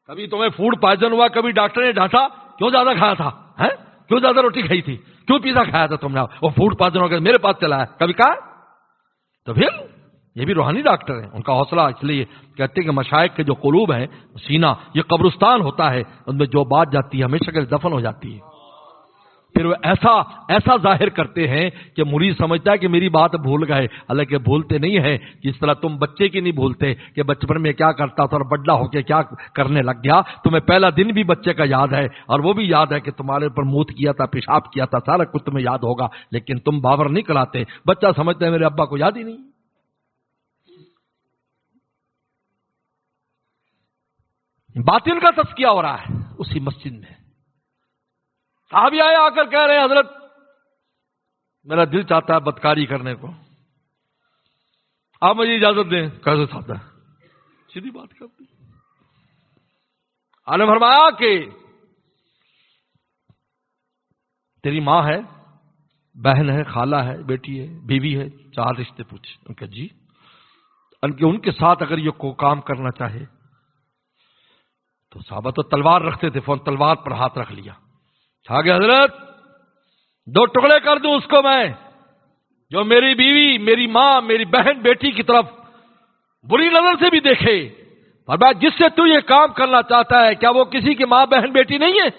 کبھی تمہیں فوڈ پوائزن ہوا، کبھی ڈاکٹر نے ڈانٹا، کیوں زیادہ کھایا تھا، کیوں زیادہ روٹی کھائی تھی، کیوں پیزا کھایا تھا تم نے، وہ فوڈ پوائزن ہو گیا میرے پاس چلا ہے، کبھی کہا؟ تو پھر یہ بھی روحانی ڈاکٹر ہیں، ان کا حوصلہ اس لیے کہتے ہیں کہ مشائخ کے جو قلوب ہیں، سینہ یہ قبرستان ہوتا ہے، ان میں جو بات جاتی ہے ہمیشہ کے دفن ہو جاتی ہے۔ پھر وہ ایسا ظاہر کرتے ہیں کہ مرید سمجھتا ہے کہ میری بات بھول گئے، حالانکہ بھولتے نہیں ہیں، جس طرح تم بچے کی نہیں بھولتے کہ بچپن میں کیا کرتا تھا اور بڑا ہو کے کیا کرنے لگ گیا، تمہیں پہلا دن بھی بچے کا یاد ہے، اور وہ بھی یاد ہے کہ تمہارے اوپر موت کیا تھا، پیشاب کیا تھا، سارا کچھ تمہیں یاد ہوگا، لیکن تم باور نہیں کراتے، بچہ سمجھتا ہے میرے ابا کو یاد ہی نہیں۔ باطن کا تزکیہ ہو رہا ہے اسی مسجد میں۔ صحابی آئے آ کر کہہ رہے ہیں حضرت میرا دل چاہتا ہے بدکاری کرنے کو، آپ مجھے اجازت دیں۔ کیسے چاہتا ہے، سیدھی بات کرتی۔ آپ نے فرمایا کہ تیری ماں ہے، بہن ہے، خالہ ہے، بیٹی ہے، بیوی ہے، 4 رشتے پوچھے۔ ان کے جی، ان کے ساتھ اگر یہ کو کام کرنا چاہے تو صحابہ تو تلوار رکھتے تھے، فون تلوار پر ہاتھ رکھ لیا، آگے حضرت 2 ٹکڑے کر دوں اس کو میں، جو میری بیوی، میری ماں، میری بہن، بیٹی کی طرف بری نظر سے بھی دیکھے، اور بھائی جس سے تو یہ کام کرنا چاہتا ہے کیا وہ کسی کی ماں بہن بیٹی نہیں ہے؟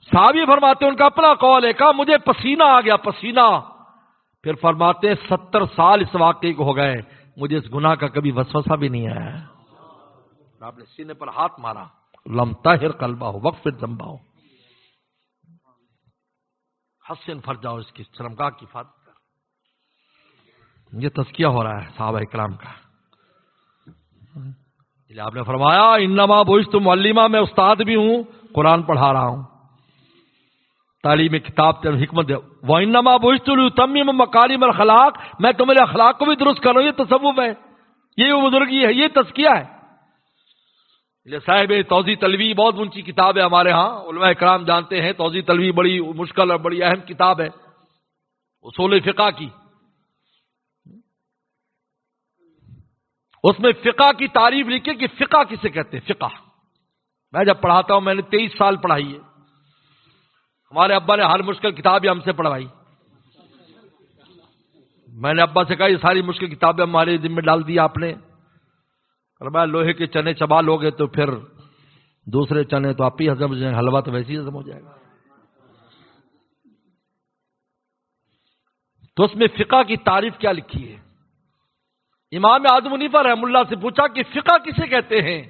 صحابی فرماتے ہیں ان کا اپنا قول ہے، کہا مجھے پسینہ آ گیا، پسینہ۔ پھر فرماتے ہیں 70 سال اس واقعے کو ہو گئے، مجھے اس گناہ کا کبھی وسوسہ بھی نہیں آیا۔ آپ نے سینے پر ہاتھ مارا، لم طاہر قلبہ ہو وقف ذنبہ ہو، حسن فرجہ، اس کی شرمگاہ کی حفاظت کر. یہ تزکیہ ہو رہا ہے صحابہ کرام کا. آپ نے فرمایا انما بعثت معلما، میں استاد بھی ہوں، قرآن پڑھا رہا ہوں، تعلیم کتاب سے حکمت. وانما بعثت لاتمم مکارم الاخلاق، میں تمہارے اخلاق کو بھی درست کر رہا ہوں. یہ تصوف ہے، یہ بزرگی ہے، یہ تزکیہ ہے. صاحب توضیح تلوی بہت اونچی کتاب ہے ہمارے ہاں، علماء کرام جانتے ہیں توضیح تلوی بڑی مشکل اور بڑی اہم کتاب ہے اصول فقہ کی. اس میں فقہ کی تعریف لکھی کہ فقہ کسے کہتے ہیں. فقہ میں جب پڑھاتا ہوں، میں نے 23 سال پڑھائی ہے. ہمارے ابا نے ہر مشکل کتاب ہی ہم سے پڑھوائی. میں نے ابا سے کہا یہ ساری مشکل کتابیں ہمارے ذمہ ڈال دی آپ نے. فرمایا لوہے کے چنے چبا لوگے تو پھر دوسرے چنے تو آپ ہی ہضم ہو جائیں گے، حلوہ تو ویسے ہی ہضم ہو جائے گا. تو اس میں فقہ کی تعریف کیا لکھی ہے. امام اعظم حنیفہ رحم اللہ سے پوچھا کہ فقہ کسے کہتے ہیں؟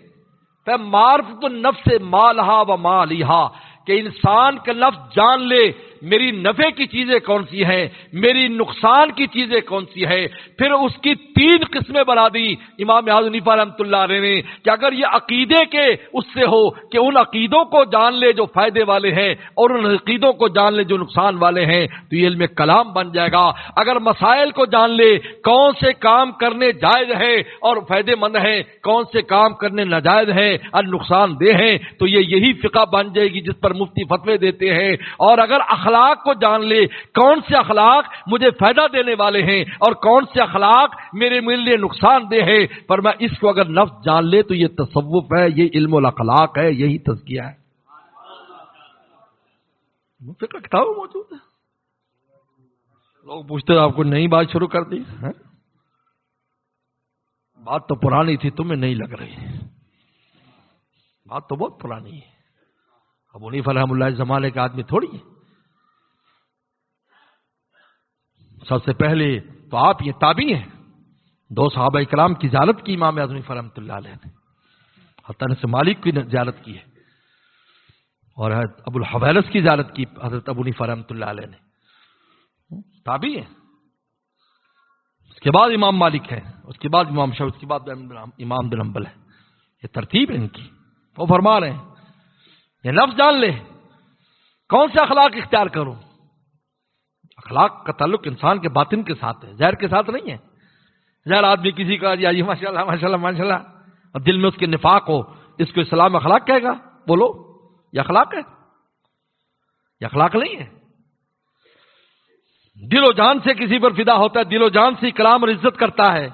معرفت النفس ما لہا و ما علیہا، کہ انسان کا نفس جان لے میری نفع کی چیزیں کون سی ہیں، میری نقصان کی چیزیں کون سی ہے. پھر اس کی 3 قسمیں بنا دی امام اعظم حنیفہ رحمۃ اللہ علیہ نے کہ اگر یہ عقیدے کے اس سے ہو کہ ان عقیدوں کو جان لے جو فائدے والے ہیں اور ان عقیدوں کو جان لے جو نقصان والے ہیں تو یہ علم کلام بن جائے گا. اگر مسائل کو جان لے کون سے کام کرنے جائز ہے اور فائدے مند ہیں، کون سے کام کرنے ناجائز ہیں اور نقصان دہ ہیں، تو یہی فقہ بن جائے گی جس پر مفتی فتوے دیتے ہیں. اور اگر اخلاق کو جان لے کون سے اخلاق مجھے فائدہ دینے والے ہیں اور کون سے اخلاق میرے لیے نقصان دہ ہے، پر میں اس کو اگر نفس جان لے تو یہ تصوف ہے، یہ علم الاخلاق ہے، یہی تزکیہ ہے. فقہ کتاب موجود ہے. لوگ پوچھتے ہیں آپ کو نئی بات شروع کر دی. بات تو پرانی تھی، تمہیں نہیں لگ رہی. بات تو بہت پرانی ہے. ابو حنیفہ رحمہ اللہ اس زمانے کے آدمی تھوڑی ہے. سب سے پہلے تو آپ یہ تابعی ہیں. 2 صحابہ کرام کی زیارت کی امام اعظم حنیفہ رحمۃ اللہ علیہ نے، حضرت انس مالک کی زیارت کی ہے، اور ابو الحویرث کی زیارت کی حضرت ابو حنیفہ رحمۃ اللہ علیہ نے. تابعی ہیں. اس کے بعد امام مالک ہے، اس کے بعد امام شافعی، اس کے بعد امام بن حنبل ہے. یہ ترتیب ہے ان کی. وہ فرما رہے ہیں یہ نفس جان لے کون سے اخلاق اختیار کروں. اخلاق کا تعلق انسان کے باطن کے ساتھ ہے، ظاہر کے ساتھ نہیں ہے. ظاہر آدمی کسی کا جی ماشاء اللہ ماشاء اللہ ماشاء اللہ اور دل میں اس کے نفاق ہو، اس کو اسلام اخلاق کہے گا؟ بولو یہ اخلاق ہے؟ یہ اخلاق نہیں ہے. دل و جان سے کسی پر فدا ہوتا ہے، دل و جان سے کلام اور عزت کرتا ہے،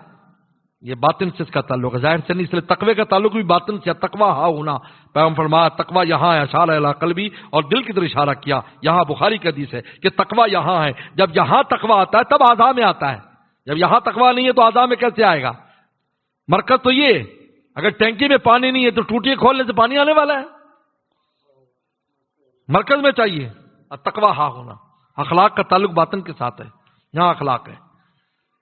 یہ باطن سے اس کا تعلق ہے، ظاہر سے نہیں. اس لیے تقوی کا تعلق بھی باطن سے. تقوی ہاں ہونا، پیغمبر فرمایا تقوی یہاں ہے، اشارہ الی قلبی، اور دل کی طرف اشارہ کیا. یہاں بخاری کی حدیث ہے کہ تقوی یہاں ہے. جب یہاں تقوی آتا ہے تب اعضاء میں آتا ہے. جب یہاں تقوی نہیں ہے تو اعضاء میں کیسے آئے گا؟ مرکز تو یہ، اگر ٹینکی میں پانی نہیں ہے تو ٹوٹی کھولنے سے پانی آنے والا ہے. مرکز میں چاہیے تقوی ہاں ہونا. اخلاق کا تعلق باطن کے ساتھ ہے، یہاں اخلاق ہے.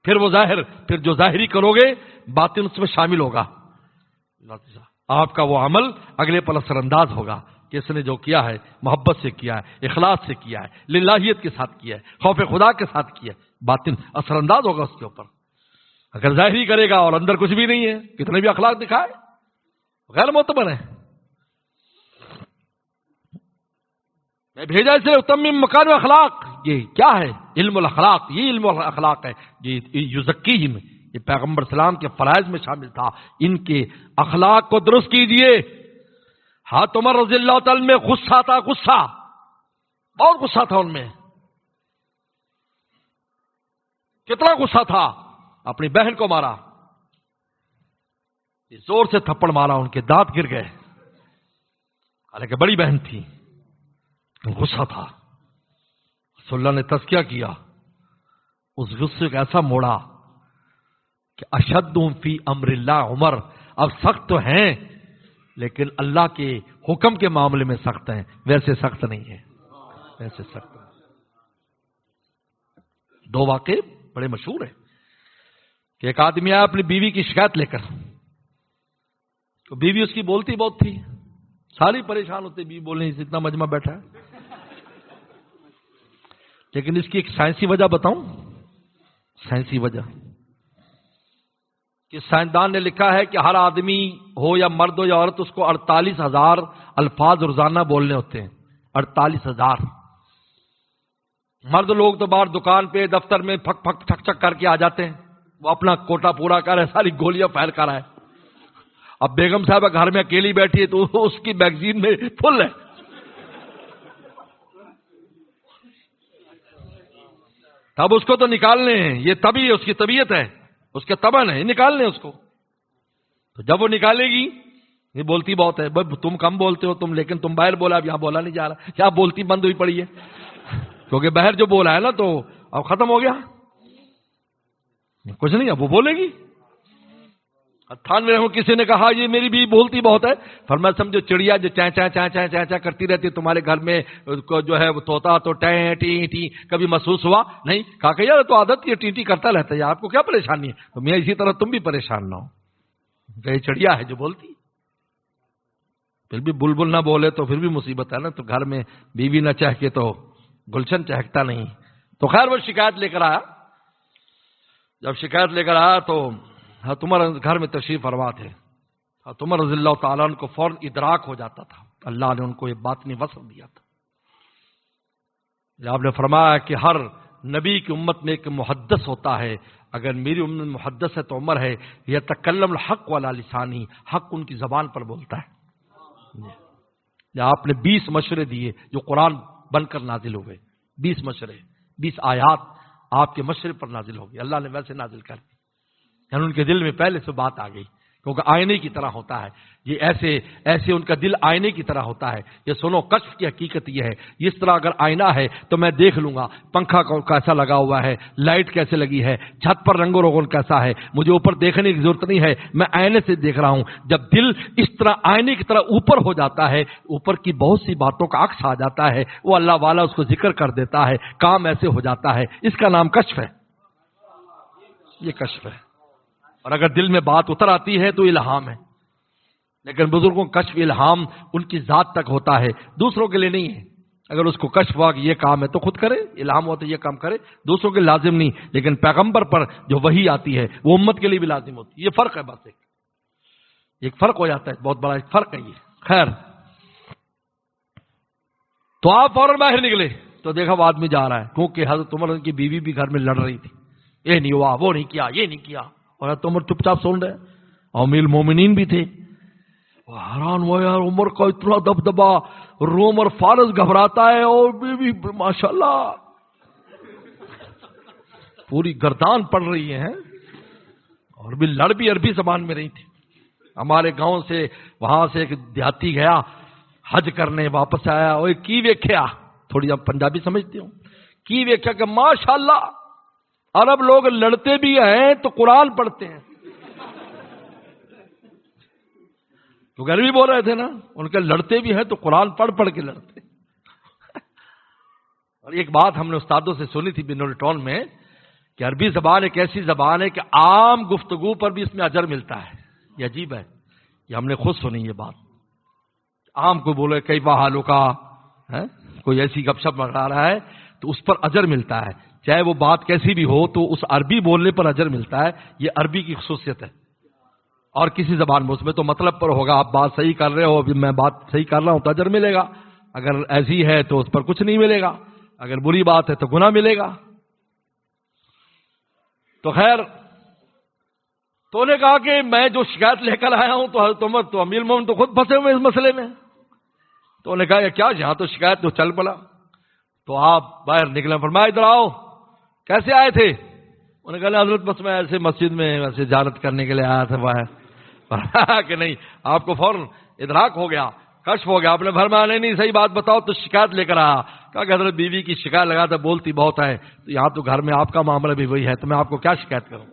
پھر وہ ظاہر، پھر جو ظاہری کرو گے باطن اس میں شامل ہوگا. آپ کا وہ عمل اگلے پل اثر انداز ہوگا کہ اس نے جو کیا ہے محبت سے کیا ہے، اخلاص سے کیا ہے، للہیت کے ساتھ کیا ہے، خوف خدا کے ساتھ کیا ہے. باطن اثر انداز ہوگا اس کے اوپر. اگر ظاہری کرے گا اور اندر کچھ بھی نہیں ہے، کتنے بھی اخلاق دکھائے، غیر معتبر ہے. میں بھیجا اسے اتمم مکارم اخلاق. یہ کیا ہے؟ علم الاخلاق. یہ علم الاخلاق ہے. یہ یزکیہم، یہ پیغمبر اسلام کے فرائض میں شامل تھا. ان کے اخلاق کو درست کیجئے. حضرت عمر رضی اللہ تعالی میں غصہ تھا، غصہ بہت غصہ تھا ان میں. کتنا غصہ تھا، اپنی بہن کو مارا، زور سے تھپڑ مارا، ان کے دانت گر گئے، حالانکہ بڑی بہن تھی. غصہ تھا. رسول اللہ نے تزکیہ کیا، اس غصے کو ایسا موڑا کہ اشد فی امر اللہ عمر. اب سخت تو ہیں لیکن اللہ کے حکم کے معاملے میں سخت ہیں، ویسے سخت نہیں ہے، ویسے سخت نہیں. 2 واقعے بڑے مشہور ہیں کہ ایک آدمی آیا اپنی بیوی کی شکایت لے کر. تو بیوی اس کی بولتی بہت تھی، ساری پریشان ہوتے بیوی بولنے سے، اتنا مجمع بیٹھا ہے. لیکن اس کی ایک سائنسی وجہ بتاؤں، سائنسی وجہ کہ سائنسدان نے لکھا ہے کہ ہر آدمی ہو یا مرد ہو یا عورت اس کو 48,000 الفاظ روزانہ بولنے ہوتے ہیں. 48,000. مرد لوگ تو باہر دکان پہ دفتر میں پھک پھک ٹھک ٹھک کر کے آ جاتے ہیں، وہ اپنا کوٹا پورا کر رہے، ساری گولیاں پھیل کر آئے. اب بیگم صاحبہ گھر میں اکیلی بیٹھی ہے تو اس کی میگزین میں فل ہے. اب اس کو تو نکالنے ہیں، یہ طبی اس کی طبیعت ہے، اس کے تبن ہے، نکالنے اس کو. تو جب وہ نکالے گی، یہ بولتی بہت ہے، تم کم بولتے ہو تم، لیکن تم باہر بولا، اب یہاں بولا نہیں جا رہا، کیا بولتی بند ہوئی پڑی ہے، کیونکہ باہر جو بولا ہے نا تو اب ختم ہو گیا، کچھ نہیں، اب وہ بولے گی. تھان میں کسی نے کہا یہ میری بھی بولتی بہت ہے، فرمایا سمجھو چڑیا جو چیں چیں چیں چیں چیں چیں کرتی رہتی ہے تمہارے گھر میں، جو ہے وہ طوطا تو ٹیں ٹی ٹی کبھی محسوس ہوا نہیں؟ کہا کہ یار تو عادت یہ ٹی ٹی کرتا رہتا ہے، آپ کو کیا پریشانی ہے؟ تو میں اسی طرح تم بھی پریشان نہ ہو، کہ یہ چڑیا ہے جو بولتی. پھر بھی بلبل نہ بولے تو پھر بھی مصیبت ہے نا. تو گھر میں بیوی نہ چہکے تو گلشن چہکتا نہیں. تو خیر وہ شکایت لے کر آیا. جب شکایت لے کر آیا تو حضرت عمر گھر میں تشریف فرما تھے. حضرت عمر رضی اللہ تعالیٰ عنہ کو فوراً ادراک ہو جاتا تھا، اللہ نے ان کو یہ باطنی وصف دیا تھا. آپ نے فرمایا کہ ہر نبی کی امت میں ایک محدث ہوتا ہے، اگر میری امت محدث ہے تو عمر ہے. یتکلم الحق والا لسانی، حق ان کی زبان پر بولتا ہے. آپ نے 20 مشورے دیے جو قرآن بن کر نازل ہوئے، 20 مشورے، 20 آیات آپ کے مشورے پر نازل ہو گئی، اللہ نے ویسے نازل کر دی. یعنی ان کے دل میں پہلے سے بات آ گئی، کیونکہ آئینے کی طرح ہوتا ہے یہ، ایسے ان کا دل آئینے کی طرح ہوتا ہے. یہ سنو، کشف کی حقیقت یہ ہے، اس طرح اگر آئینہ ہے تو میں دیکھ لوں گا پنکھا کیسا لگا ہوا ہے، لائٹ کیسے لگی ہے، چھت پر رنگ و روغن کیسا ہے، مجھے اوپر دیکھنے کی ضرورت نہیں ہے، میں آئینے سے دیکھ رہا ہوں. جب دل اس طرح آئینے کی طرح اوپر ہو جاتا ہے، اوپر کی بہت سی باتوں کا عکس آ جاتا ہے، وہ اللہ والا اس کو ذکر کر دیتا ہے، کام ایسے ہو جاتا ہے. اس کا نام کشف ہے، یہ کشف ہے. اور اگر دل میں بات اتر آتی ہے تو الہام ہے. لیکن بزرگوں کا کشف الہام ان کی ذات تک ہوتا ہے، دوسروں کے لیے نہیں ہے. اگر اس کو کشف ہوا کہ یہ کام ہے تو خود کرے، الہام ہوا تو یہ کام کرے، دوسروں کے لازم نہیں. لیکن پیغمبر پر جو وحی آتی ہے وہ امت کے لیے بھی لازم ہوتی ہے. یہ فرق ہے، بس ایک فرق ہو جاتا ہے، بہت بڑا ایک فرق ہے یہ. خیر، تو آپ فوراً باہر نکلے تو دیکھا وہ آدمی جا رہا ہے، کیونکہ حضرت عمر کی بیوی بھی گھر میں لڑ رہی تھی، یہ نہیں ہوا، وہ نہیں کیا، یہ نہیں کیا. اور حضرت عمر چپ چاپ سن رہے، امیر المومنین بھی تھے. حیران ہوا، یار عمر کا اتنا دبدبا، روم اور فارس گھبراتا ہے اور بیوی ماشاءاللہ پوری گردان پڑ رہی ہے، اور بھی لڑ بھی عربی زبان میں رہی تھی. ہمارے گاؤں سے وہاں سے ایک دیہاتی گیا حج کرنے، واپس آیا، اور کی ویکھیا، تھوڑی آپ پنجابی سمجھتے ہو، کی ویکھیا کہ ماشاءاللہ عرب لوگ لڑتے بھی ہیں تو قرآن پڑھتے ہیں. تو عربی بول رہے تھے نا، ان کے لڑتے بھی ہیں تو قرآن پڑھ پڑھ کے لڑتے. اور ایک بات ہم نے استادوں سے سنی تھی بنول ٹون میں، کہ عربی زبان ایک ایسی زبان ہے کہ عام گفتگو پر بھی اس میں اجر ملتا ہے. یہ عجیب ہے، یہ ہم نے خود سنی یہ بات. عام کو بولے کئی بحالوں کا، کوئی ایسی گپ شپ لگا رہا ہے تو اس پر اجر ملتا ہے، چاہے وہ بات کیسی بھی ہو تو اس عربی بولنے پر اجر ملتا ہے. یہ عربی کی خصوصیت ہے. اور کسی زبان میں اس میں تو مطلب پر ہوگا، آپ بات صحیح کر رہے ہو، میں بات صحیح کر رہا ہوں تو اجر ملے گا، اگر ایسی ہے تو اس پر کچھ نہیں ملے گا، اگر بری بات ہے تو گناہ ملے گا. تو خیر، تو نے کہا کہ میں جو شکایت لے کر آیا ہوں تو حضرت عمر تو امیر المومنین تو خود پھنسے ہوئے اس مسئلے میں. تو نے کہا کیا، یہاں تو شکایت تو چل پڑا. تو آپ باہر نکلے، فرمایا ادھر آؤ، کیسے آئے تھے؟ انہوں نے کہا حضرت بس میں ایسے مسجد میں ویسے زیارت کرنے کے لیے آیا تھا باہر. کہ نہیں، آپ کو فوراً ادراک ہو گیا، کشف ہو گیا. آپ نے فرمایا نہیں صحیح بات بتاؤ. تو شکایت لے کر آیا. کہا کہ حضرت بیوی کی شکایت لگا تھا، بولتی بہت ہے، تو یہاں تو گھر میں آپ کا معاملہ بھی وہی ہے، تو میں آپ کو کیا شکایت کروں.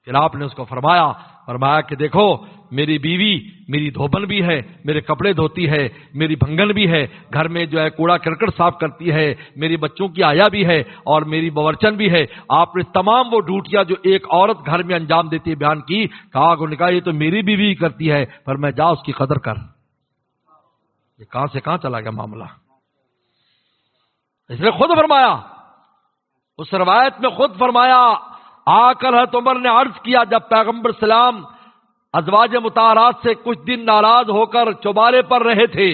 پھر آپ نے اس کو فرمایا کہ دیکھو میری بیوی میری دھوبن بھی ہے، میرے کپڑے دھوتی ہے، میری بھنگن بھی ہے، گھر میں جو ہے کوڑا کرکٹ صاف کرتی ہے، میری بچوں کی آیا بھی ہے، اور میری باورچن بھی ہے. آپ نے تمام وہ ڈیوٹیاں جو ایک عورت گھر میں انجام دیتی ہے بیان کی. کہا یہ تو میری بیوی کرتی ہے، پر میں جا اس کی قدر کر. یہ کہاں سے کہاں چلا گیا معاملہ. اس نے خود فرمایا، اس روایت میں خود فرمایا، آ کر حضرت عمر نے عرض کیا جب پیغمبر سلام ازواج مطہرات سے کچھ دن ناراض ہو کر چوبارے پر رہے تھے،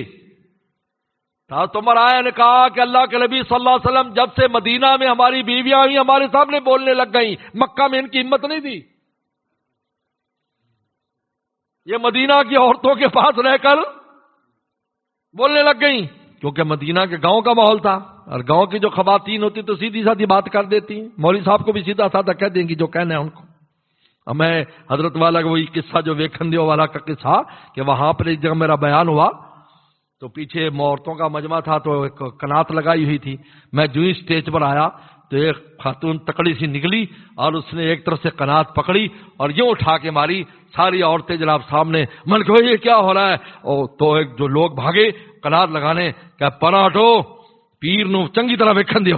حضرت عمر آیا نے کہا کہ اللہ کے نبی صلی اللہ علیہ وسلم جب سے مدینہ میں ہماری بیویاں ہوئی ہمارے سامنے بولنے لگ گئیں، مکہ میں ان کی ہمت نہیں تھی، یہ مدینہ کی عورتوں کے پاس رہ کر بولنے لگ گئیں، کیونکہ مدینہ کے گاؤں کا ماحول تھا، اور گاؤں کی جو خواتین ہوتی تو سیدھی سادھی بات کر دیتی، مولوی صاحب کو بھی سیدھا سادہ کہہ دیں گی جو کہنا ہے ان کو۔ اب میں حضرت والا وہی قصہ جو ویکھندیو والا کا قصہ کہ وہاں پر جب میرا بیان ہوا تو پیچھے عورتوں کا مجمع تھا تو ایک کنات لگائی ہوئی تھی، میں جو ہی اسٹیج پر آیا تو ایک خاتون تکڑی سی نکلی اور اس نے ایک طرف سے کنات پکڑی اور یوں اٹھا کے ماری، ساری عورتیں جناب سامنے، من کہ یہ کیا ہو رہا ہے، تو ایک جو لوگ بھاگے کنات لگانے کہ پناہ ہٹو، پیر نو چنگی طرح ویکھن دیو۔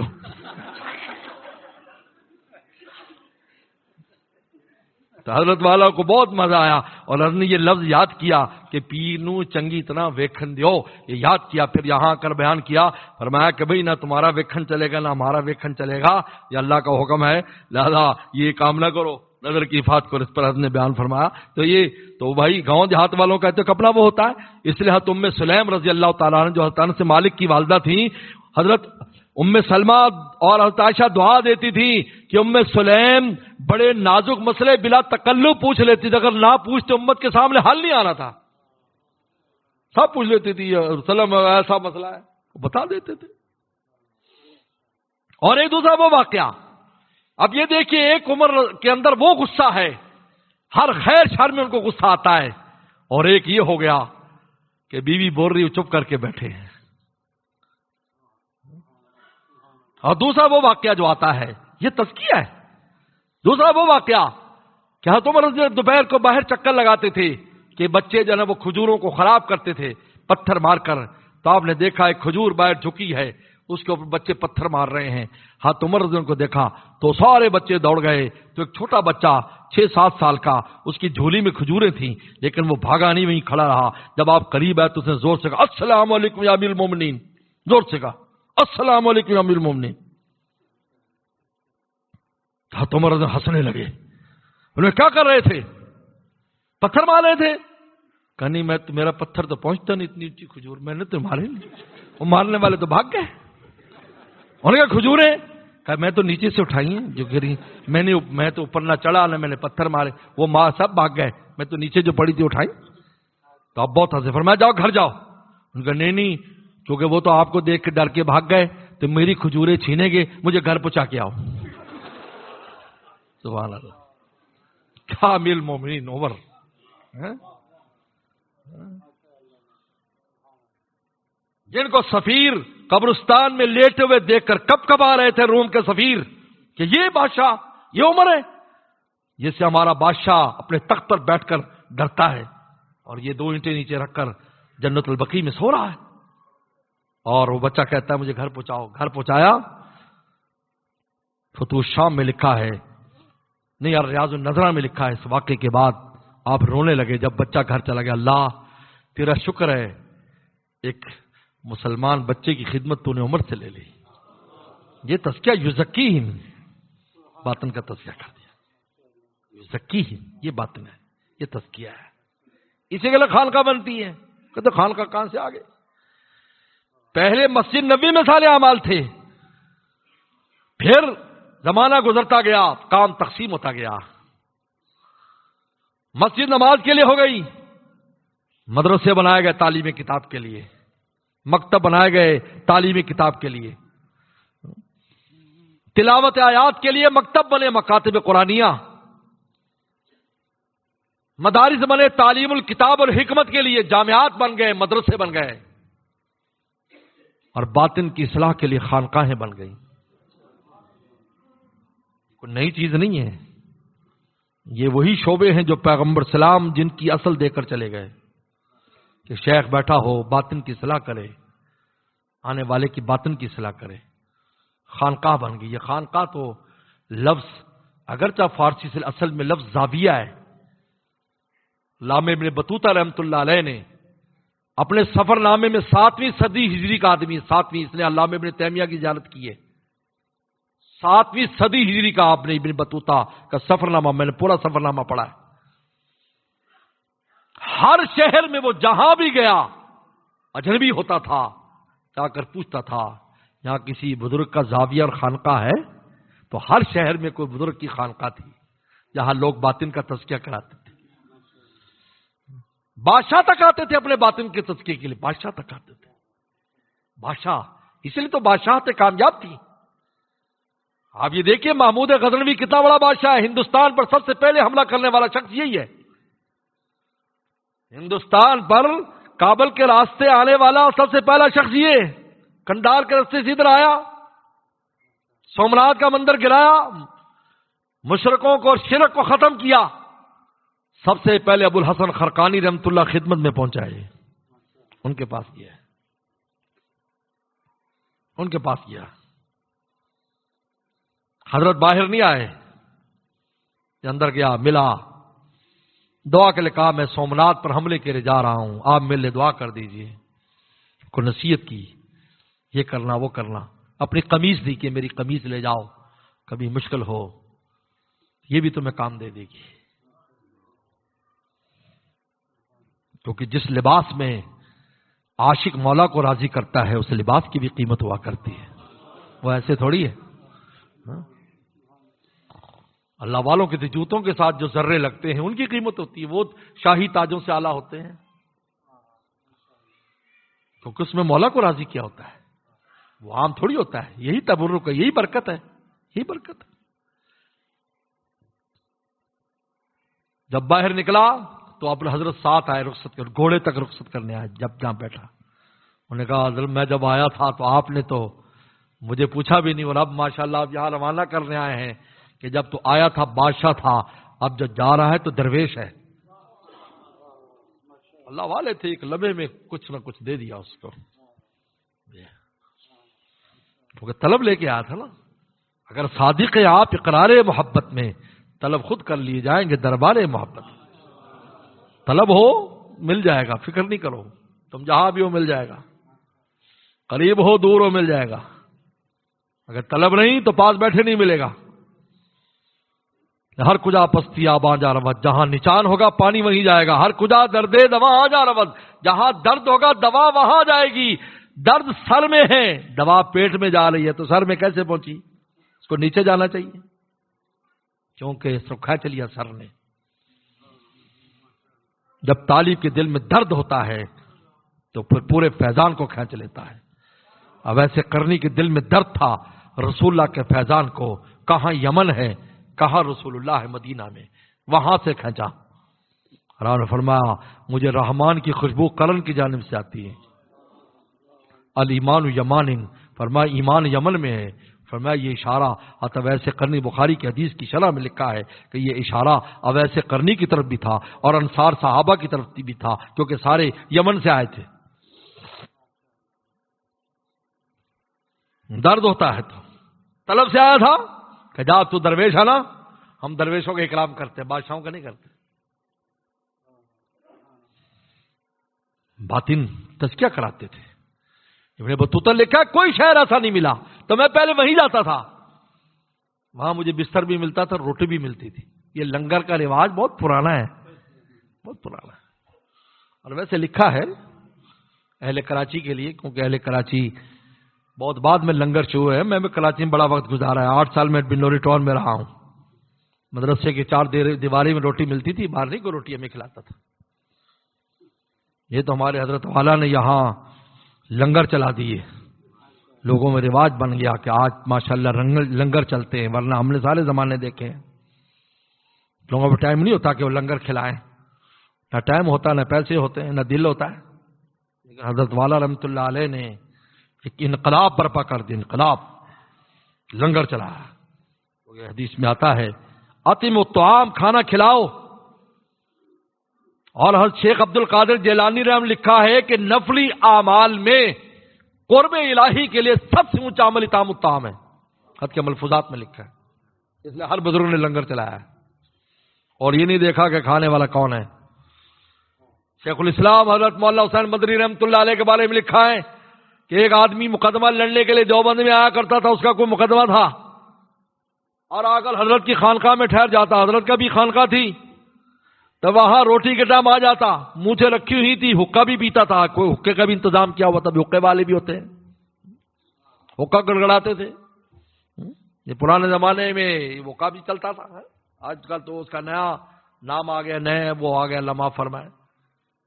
تو حضرت والا کو بہت مزہ آیا اور حضرت نے یہ لفظ یاد کیا کہ پیر نو چنگی طرح ویکھن دیو، یہ یاد کیا، پھر یہاں کر بیان کیا، فرمایا کہ بھئی نہ تمہارا ویکھن چلے گا نہ ہمارا ویکھن چلے گا، یہ اللہ کا حکم ہے، لہذا یہ کام نہ کرو، نظر کی حفاظت کرو، اس پر حضرت نے بیان فرمایا۔ تو بھائی گاؤں دیہات والوں کا تو کپڑا وہ ہوتا ہے، اس لیے حضرت ام سلیم رضی اللہ تعالیٰ عنہ جو حضرت انس مالک کی والدہ تھیں، حضرت ام سلمہ اور حضرت عائشہ دعا دیتی تھی کہ ام سلیم بڑے نازک مسئلے بلا تکلف پوچھ لیتی تھی، اگر نہ پوچھتے امت کے سامنے حل نہیں آنا تھا، سب پوچھ لیتی تھی، سلم ایسا مسئلہ ہے بتا دیتے تھے۔ اور ایک دوسرا وہ واقعہ، اب یہ دیکھیے ایک عمر کے اندر وہ غصہ ہے، ہر خیر شر میں ان کو غصہ آتا ہے، اور ایک یہ ہو گیا کہ بیوی بول رہی چپ کر کے بیٹھے ہیں، اور دوسرا وہ واقعہ جو آتا ہے یہ تزکیہ ہے، دوسرا وہ واقعہ کہ حضرت عمر دوپہر کو باہر چکر لگاتے تھے کہ بچے جو ہے وہ کھجوروں کو خراب کرتے تھے پتھر مار کر، تو آپ نے دیکھا ایک کھجور باہر جھکی ہے، اس کے اوپر بچے پتھر مار رہے ہیں، حضرت عمر رضی اللہ عنہ کو دیکھا تو سارے بچے دوڑ گئے، تو ایک چھوٹا بچہ 6-7 سال کا، اس کی جھولی میں کھجوریں تھیں لیکن وہ بھاگا نہیں، وہیں کھڑا رہا، جب آپ قریب آئے تو اس نے زور سے کہا السلام علیکم یا امیر المومنین، زور سے کہا السلام علیکم یا امیر المومنین۔ حضرت عمر رضی اللہ عنہ ہنسنے لگے، انہوں نے کیا کر رہے تھے، پتھر مار رہے تھے، کہا نہیں میں میرا پتھر تو پہنچتا نہیں اتنی اونچی کھجور، میں نے تو مارے نہیں، وہ مارنے والے تو بھاگ گئے، انہوں نے کہا کھجوریں، کہا میں تو نیچے سے اٹھائی ہیں جو گری، میں تو اوپر نہ چڑھا نہ میں نے پتھر مارے، وہ ماں سب بھاگ گئے، میں تو نیچے جو پڑی تھی اٹھائی۔ تو اب بہت ہنسے، فرمایا جاؤ گھر جاؤ، ان کا نہیں کیونکہ وہ تو آپ کو دیکھ کے ڈر کے بھاگ گئے تو میری کھجوریں چھینے گے، مجھے گھر پہنچا کے آؤ۔ سبحان اللہ، کیا امیر المومنین عمر، جن کو سفیر قبرستان میں لیٹے ہوئے دیکھ کر کب کب آ رہے تھے روم کے سفیر کہ یہ بادشاہ یہ عمر ہے، جس سے ہمارا بادشاہ اپنے تخت پر بیٹھ کر ڈرتا ہے، اور یہ 2 اینٹیں نیچے رکھ کر جنت البقیع میں سو رہا ہے، اور وہ بچہ کہتا ہے مجھے گھر پہنچاؤ، گھر پہنچایا۔ فتوح شام میں لکھا ہے، نہیں یار ریاض النظرہ میں لکھا ہے، اس واقعے کے بعد آپ رونے لگے جب بچہ گھر چلا گیا، اللہ تیرا شکر ہے ایک مسلمان بچے کی خدمت تو نے عمر سے لے لی، یہ تزکیہ یزکیہم، باطن کا تزکیہ کر دیا، یزکیہم یہ باطن ہے، یہ تزکیہ ہے، اسی کے لیے خانقاہ بنتی ہے، کہتے خانقاہ کہاں سے آگے، پہلے مسجد نبی میں صالح اعمال تھے، پھر زمانہ گزرتا گیا کام تقسیم ہوتا گیا، مسجد نماز کے لیے ہو گئی، مدرسے بنائے گئے تعلیم کتاب کے لیے، مکتب بنائے گئے تعلیم کتاب کے لیے، تلاوت آیات کے لیے مکتب بنے، مکاتب قرآنیہ، مدارس بنے تعلیم الکتاب اور حکمت کے لیے، جامعات بن گئے، مدرسے بن گئے، اور باطن کی اصلاح کے لیے خانقاہیں بن گئی۔ کوئی نئی چیز نہیں ہے، یہ وہی شعبے ہیں جو پیغمبر سلام جن کی اصل دے کر چلے گئے کہ شیخ بیٹھا ہو باطن کی اصلاح کرے، آنے والے کی باطن کی اصلاح کرے، خانقاہ بن گئی۔ یہ خانقاہ تو لفظ اگرچہ فارسی سے اصل میں لفظ زاویہ ہے، علامہ ابن بطوطہ رحمۃ اللہ علیہ نے اپنے سفر نامے میں 7ویں صدی ہجری کا آدمی، 7ویں، اس نے علامہ ابن تیمیہ کی زیارت کی ہے، 7ویں صدی ہجری کا آپ نے ابن بطوطہ کا سفر نامہ، میں نے پورا سفر نامہ پڑھا ہے۔ ہر شہر میں وہ جہاں بھی گیا اجنبی ہوتا تھا، جا کر پوچھتا تھا یہاں کسی بزرگ کا زاویہ اور خانقاہ ہے؟ تو ہر شہر میں کوئی بزرگ کی خانقاہ تھی جہاں لوگ باطن کا تزکیہ کراتے تھے۔ بادشاہ تک آتے تھے اپنے باطن کے تزکیے کے لیے، بادشاہ تک آتے تھے، بادشاہ، اس لیے تو بادشاہتیں کامیاب تھی۔ آپ یہ دیکھیے محمود غزنوی کتنا بڑا بادشاہ ہے، ہندوستان پر سب سے پہلے حملہ کرنے والا شخص یہی ہے، ہندوستان پر کابل کے راستے آنے والا سب سے پہلا شخص یہ، کنڈال کے راستے سے ادھر آیا، سومناتھ کا مندر گرایا، مشرکوں کو اور شرک کو ختم کیا، سب سے پہلے ابو الحسن خرقانی رحمت اللہ خدمت میں پہنچائے، ان کے پاس گیا، ان کے پاس گیا۔ حضرت باہر نہیں آئے، اندر گیا، ملا، دعا کے لیے کہا میں سومناتھ پر حملے کے لیے جا رہا ہوں، آپ میرے لیے دعا کر دیجئے، کو نصیحت کی، یہ کرنا وہ کرنا، اپنی قمیض دی کہ میری قمیض لے جاؤ، کبھی مشکل ہو یہ بھی تمہیں کام دے دے گی، کیونکہ جس لباس میں عاشق مولا کو راضی کرتا ہے اس لباس کی بھی قیمت ہوا کرتی ہے، وہ ایسے تھوڑی ہے۔ اللہ والوں کے جوتوں کے ساتھ جو ذرے لگتے ہیں ان کی قیمت ہوتی ہے، وہ شاہی تاجوں سے اعلیٰ ہوتے ہیں، کیونکہ اس میں مولا کو راضی کیا ہوتا ہے، وہ عام تھوڑی ہوتا ہے، یہی تبرک ہے، یہی برکت ہے، یہی برکت ہے۔ جب باہر نکلا تو اپنے حضرت ساتھ آئے، رخصت کر گھوڑے تک رخصت کرنے آئے، جب جہاں بیٹھا انہوں نے کہا حضرت میں جب آیا تھا تو آپ نے تو مجھے پوچھا بھی نہیں، اور اب ماشاءاللہ آپ یہاں روانہ کرنے آئے ہیں کہ جب تو آیا تھا بادشاہ تھا، اب جو جا رہا ہے تو درویش ہے۔ اللہ والے تھے، ایک لمحے میں کچھ نہ کچھ دے دیا اس کو، کیونکہ طلب لے کے آیا تھا نا۔ اگر صادق آپ اقرار محبت میں، طلب خود کر لیے جائیں گے دربار محبت، طلب ہو مل جائے گا، فکر نہیں کرو، تم جہاں بھی ہو مل جائے گا، قریب ہو دور ہو مل جائے گا، اگر طلب نہیں تو پاس بیٹھے نہیں ملے گا۔ ہر کجا پستی آباں جا رود، جہاں نچان ہوگا پانی وہیں جائے گا، ہر کجا درد دوا آ جا رود، جہاں درد ہوگا دوا وہاں جائے گی۔ درد سر میں ہے، دوا پیٹ میں جا رہی ہے تو سر میں کیسے پہنچی؟ اس کو نیچے جانا چاہیے، کیونکہ سکھا چلیا سر نے۔ جب طالب کے دل میں درد ہوتا ہے تو پھر پورے فیضان کو کھینچ لیتا ہے۔ اب ایسے کرنی کے دل میں درد تھا رسول اللہ کے فیضان کو، کہاں یمن ہے، کہاں رسول اللہ ہے مدینہ میں، وہاں سے کھینچا۔ اللہ نے فرمایا مجھے رحمان کی خوشبو قرن کی جانب سے آتی ہے، الایمان یمان، فرمایا ایمان یمن میں ہے۔ فرمایا یہ اشارہ اویس قرنی، بخاری کی حدیث کی شرح میں لکھا ہے کہ یہ اشارہ اویس قرنی کی طرف بھی تھا اور انصار صحابہ کی طرف بھی تھا، کیونکہ سارے یمن سے آئے تھے۔ درد ہوتا ہے تو طلب سے آیا تھا کہ جا تو درویش ہے نا، ہم درویشوں کا اکرام کرتے ہیں، بادشاہوں کا نہیں کرتے۔ باطن تزکیہ کراتے تھے۔ ابن بطوطہ لکھا کوئی شہر ایسا نہیں ملا تو میں پہلے وہیں جاتا تھا، وہاں مجھے بستر بھی ملتا تھا، روٹی بھی ملتی تھی۔ یہ لنگر کا رواج بہت پرانا ہے، بہت پرانا ہے۔ اور ویسے لکھا ہے اہل کراچی کے لیے، کیونکہ اہل کراچی بہت بعد میں لنگر شروع ہے، میں کراچی میں بڑا وقت گزارا ہے، 8 سال میں بنوری ٹاؤن میں رہا ہوں۔ مدرسے کی 4 دیواری میں روٹی ملتی تھی، باہر نہیں کوئی روٹی ہمیں کھلاتا تھا۔ یہ تو ہمارے حضرت والا نے یہاں لنگر چلا دیے، لوگوں میں رواج بن گیا کہ آج ماشاءاللہ لنگر چلتے ہیں، ورنہ ہم نے سارے زمانے دیکھے ہیں لوگوں کو ٹائم نہیں ہوتا کہ وہ لنگر کھلائیں، نہ ٹائم ہوتا، نہ پیسے ہوتے ہیں، نہ دل ہوتا ہے۔ لیکن حضرت والا رحمۃ اللہ علیہ نے ایک انقلاب برپا کر دی، انقلاب، لنگر چلایا۔ یہ حدیث میں آتا ہے اطعموا الطعام، کھانا کھلاؤ۔ اور حضرت شیخ عبد القادر جیلانی رحم لکھا ہے کہ نفلی اعمال میں قرب الہی کے لیے سب سے اونچا عمل اطعام الطعام ہے، حد کے ملفوظات میں لکھا ہے۔ اس لیے ہر بزرگ نے لنگر چلایا ہے، اور یہ نہیں دیکھا کہ کھانے والا کون ہے، شیخ الاسلام حضرت مولانا حسین مدنی رحمۃ اللہ علیہ کے بارے میں لکھا ہے کہ ایک آدمی مقدمہ لڑنے کے لیے دیوبند میں آیا کرتا تھا، اس کا کوئی مقدمہ تھا اور آ کر حضرت کی خانقاہ میں ٹھہر جاتا، حضرت کا بھی خانقاہ تھی، تو وہاں روٹی کے ٹائم آ جاتا، منہ سے رکھی ہوئی تھی، حقہ بھی پیتا تھا، کوئی حقے کا بھی انتظام کیا ہوا تھا، حقے والے بھی ہوتے ہیں، حقہ گڑگڑاتے تھے، یہ پرانے زمانے میں حقہ بھی چلتا تھا، آج کل تو اس کا نیا نام آ گیا، نئے وہ آ گیا، لمحہ فرمائے،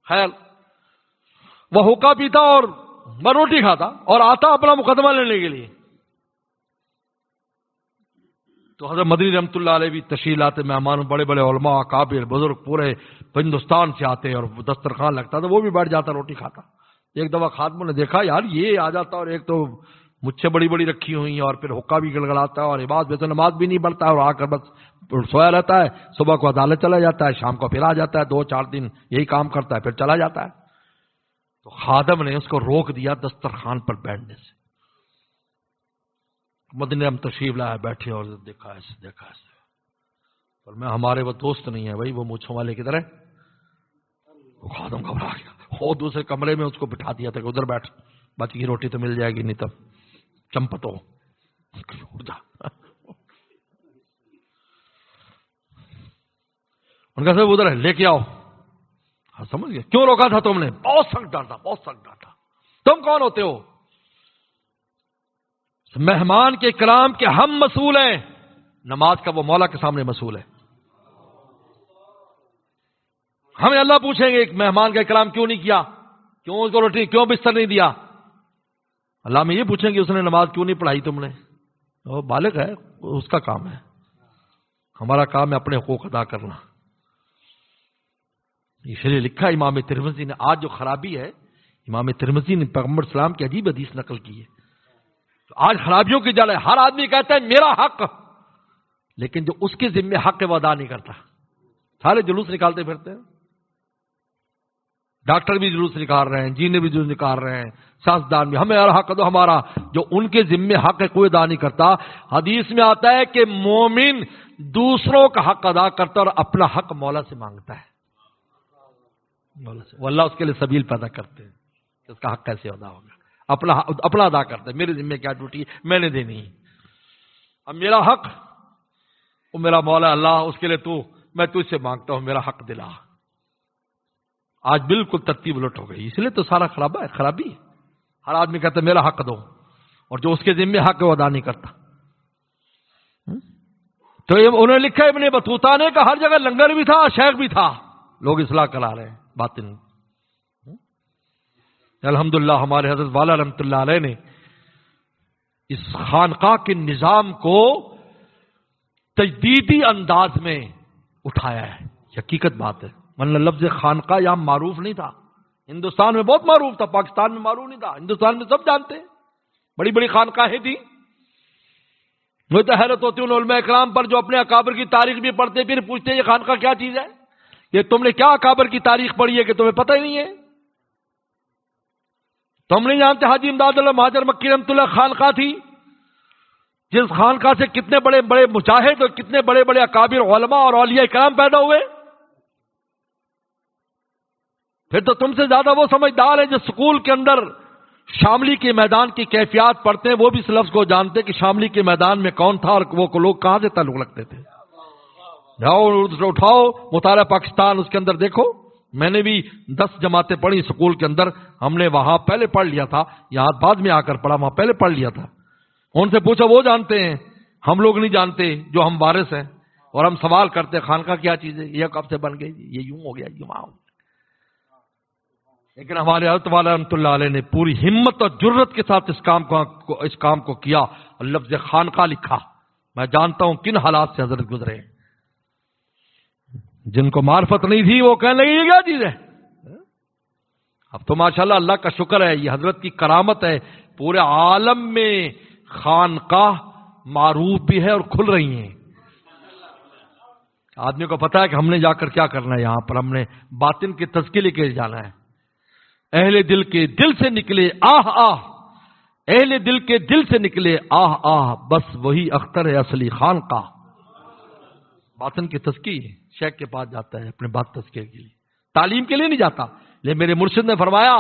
خیر وہ حقہ پیتا اور میں روٹی کھاتا اور آتا اپنا مقدمہ لینے کے لیے، تو حضرت مدنی رحمۃ اللہ علیہ بھی تشریف لاتے، مہمان بڑے بڑے علماء اکابر بزرگ پورے ہندوستان سے آتے اور دسترخوان لگتا تھا، وہ بھی بیٹھ جاتا روٹی کھاتا۔ ایک دفعہ خادموں نے دیکھا یار یہ آ جاتا اور ایک تو مجھے بڑی بڑی رکھی ہوئی اور پھر حقہ بھی گڑگڑاتا ہے اور عبادت میں تو نماز بھی نہیں پڑھتا ہے اور آ کر بس سویا رہتا ہے، صبح کو عدالت چلا جاتا ہے، شام کو پھر آ جاتا ہے، 2-4 دن یہی کام کرتا ہے پھر چلا جاتا ہے۔ تو خادم نے اس کو روک دیا دسترخوان پر بیٹھنے سے۔ مدنی ہم تشریف لائے، بیٹھے اور دیکھا ایسے پر میں ہمارے وہ دوست نہیں ہے بھائی، وہ مونچھوں والے کی طرح۔ وہ خادم گھبرا گیا، وہ دوسرے کمرے میں اس کو بٹھا دیا تھا کہ ادھر بیٹھ، بچ کی روٹی تو مل جائے گی، نہیں تب چمپتو اٹھ جا۔ ان کا سب ادھر ہے، لے کے آؤ۔ ہاں سمجھ گئے کیوں روکا تھا تم نے؟ بہت سخت ڈانٹا، بہت سخت ڈانٹا۔ تم کون ہوتے ہو؟ مہمان کے کلام کے ہم مسئول ہیں، نماز کا وہ مولا کے سامنے مسئول ہے۔ ہمیں اللہ پوچھیں گے ایک مہمان کا کلام کیوں نہیں کیا، کیوں اس کو روٹی کیوں بستر نہیں دیا؟ اللہ میں یہ پوچھیں گے اس نے نماز کیوں نہیں پڑھائی تم نے؟ وہ بالغ ہے، اس کا کام ہے، ہمارا کام ہے اپنے حقوق ادا کرنا۔ اس لیے لکھا امام ترمذی نے، آج جو خرابی ہے امام ترمذی نے پیغمبر اسلام کی عجیب حدیث نقل کی ہے، تو آج خرابیوں کی جڑ ہے، ہر آدمی کہتا ہے میرا حق، لیکن جو اس کے ذمہ حق ہے وہ ادا نہیں کرتا، سارے جلوس نکالتے پھرتے ہیں، ڈاکٹر بھی جلوس نکال رہے ہیں، انجینئر بھی جلوس نکال رہے ہیں، سیاستدان بھی، ہمیں حق دو ہمارا، جو ان کے ذمہ حق ہے کوئی ادا نہیں کرتا۔ حدیث میں آتا ہے کہ مومن دوسروں کا حق ادا کرتا اور اپنا حق مولا سے مانگتا ہے، مولا سے، وہ اللہ اس کے لیے سبیل پیدا کرتے ہیں کہ اس کا حق کیسے ادا ہوگا، اپنا ادا کرتا ہے، میرے ذمہ کیا ڈیوٹی میں نے دینی ہے، اب میرا حق وہ میرا مولا اللہ، اس کے لیے میں تجھ سے مانگتا ہوں میرا حق دلا۔ آج بالکل ترتیب الٹ ہو گئی، اس لیے تو سارا خرابی ہے، ہر آدمی کہتا ہے میرا حق دو، اور جو اس کے ذمہ حق ہے وہ ادا نہیں کرتا۔ تو انہوں نے لکھا ابن بطوطہ نے کہ ہر جگہ لنگر بھی تھا، شیخ بھی تھا، لوگ اصلاح کرا رہے ہیں باطن۔ الحمدللہ ہمارے حضرت والا رحمۃ اللہ علیہ نے اس خانقاہ کے نظام کو تجدیدی انداز میں اٹھایا ہے، حقیقت بات ہے، ورنہ لفظ خانقاہ یہاں معروف نہیں تھا، ہندوستان میں بہت معروف تھا، پاکستان میں معروف نہیں تھا، ہندوستان میں سب جانتے ہیں، بڑی بڑی خانقاہیں تھیں۔ مجھے تو حیرت ہوتی ہے ان علماء اکرام پر جو اپنے اکابر کی تاریخ بھی پڑھتے پھر پوچھتے ہیں یہ خانقاہ کیا چیز ہے، یہ تم نے کیا اکابر کی تاریخ پڑھی ہے کہ تمہیں پتہ ہی نہیں ہے؟ تم نہیں جانتے حاجی امداد اللہ مہاجر مکی رحمۃ اللہ خانقاہ تھی، جس خانقاہ سے کتنے بڑے بڑے مجاہد اور کتنے بڑے بڑے اکابر علماء اور اولیاء کرام پیدا ہوئے؟ پھر تو تم سے زیادہ وہ سمجھدار ہیں جو سکول کے اندر شاملی کے میدان کی کیفیات پڑھتے ہیں، وہ بھی اس لفظ کو جانتے کہ شاملی کے میدان میں کون تھا اور وہ لوگ کہاں سے تعلق رکھتے تھے۔ جاؤ اٹھاؤ مطالعہ پاکستان، اس کے اندر دیکھو، میں نے بھی 10 جماعتیں پڑھی سکول کے اندر، ہم نے وہاں پہلے پڑھ لیا تھا، یہاں بعد میں آ کر پڑھا، وہاں پہلے پڑھ لیا تھا۔ ان سے پوچھا وہ جانتے ہیں، ہم لوگ نہیں جانتے جو ہم وارث ہیں، اور ہم سوال کرتے خانقاہ کیا چیز ہے، یہ کب سے بن گئی، یہ یوں ہو گیا، یوں ہو گیا۔ لیکن ہمارے حضرت والا رحمۃ اللہ علیہ نے پوری ہمت اور جرت کے ساتھ اس کام کو کیا اور لفظ خانقاہ لکھا۔ میں جانتا ہوں کن حالات سے حضرت گزرے ہیں، جن کو معرفت نہیں تھی وہ کہنے لگے یہ کیا چیز ہے۔ اب تو ماشاءاللہ اللہ کا شکر ہے، یہ حضرت کی کرامت ہے، پورے عالم میں خانقاہ معروف بھی ہے اور کھل رہی ہیں۔ آدمی کو پتا ہے کہ ہم نے جا کر کیا کرنا ہے، یہاں پر ہم نے باطن کے تزکیے لے کے جانا ہے۔ اہل دل کے دل سے نکلے آہ آہ، اہل دل کے دل سے نکلے آہ آہ، بس وہی اختر ہے اصلی خانقاہ۔ باطن کے تزکیے، شیخ کے پاس جاتا ہے اپنے بات تزکیے کے لیے، تعلیم کے لیے نہیں جاتا، لیکن میرے مرشد نے فرمایا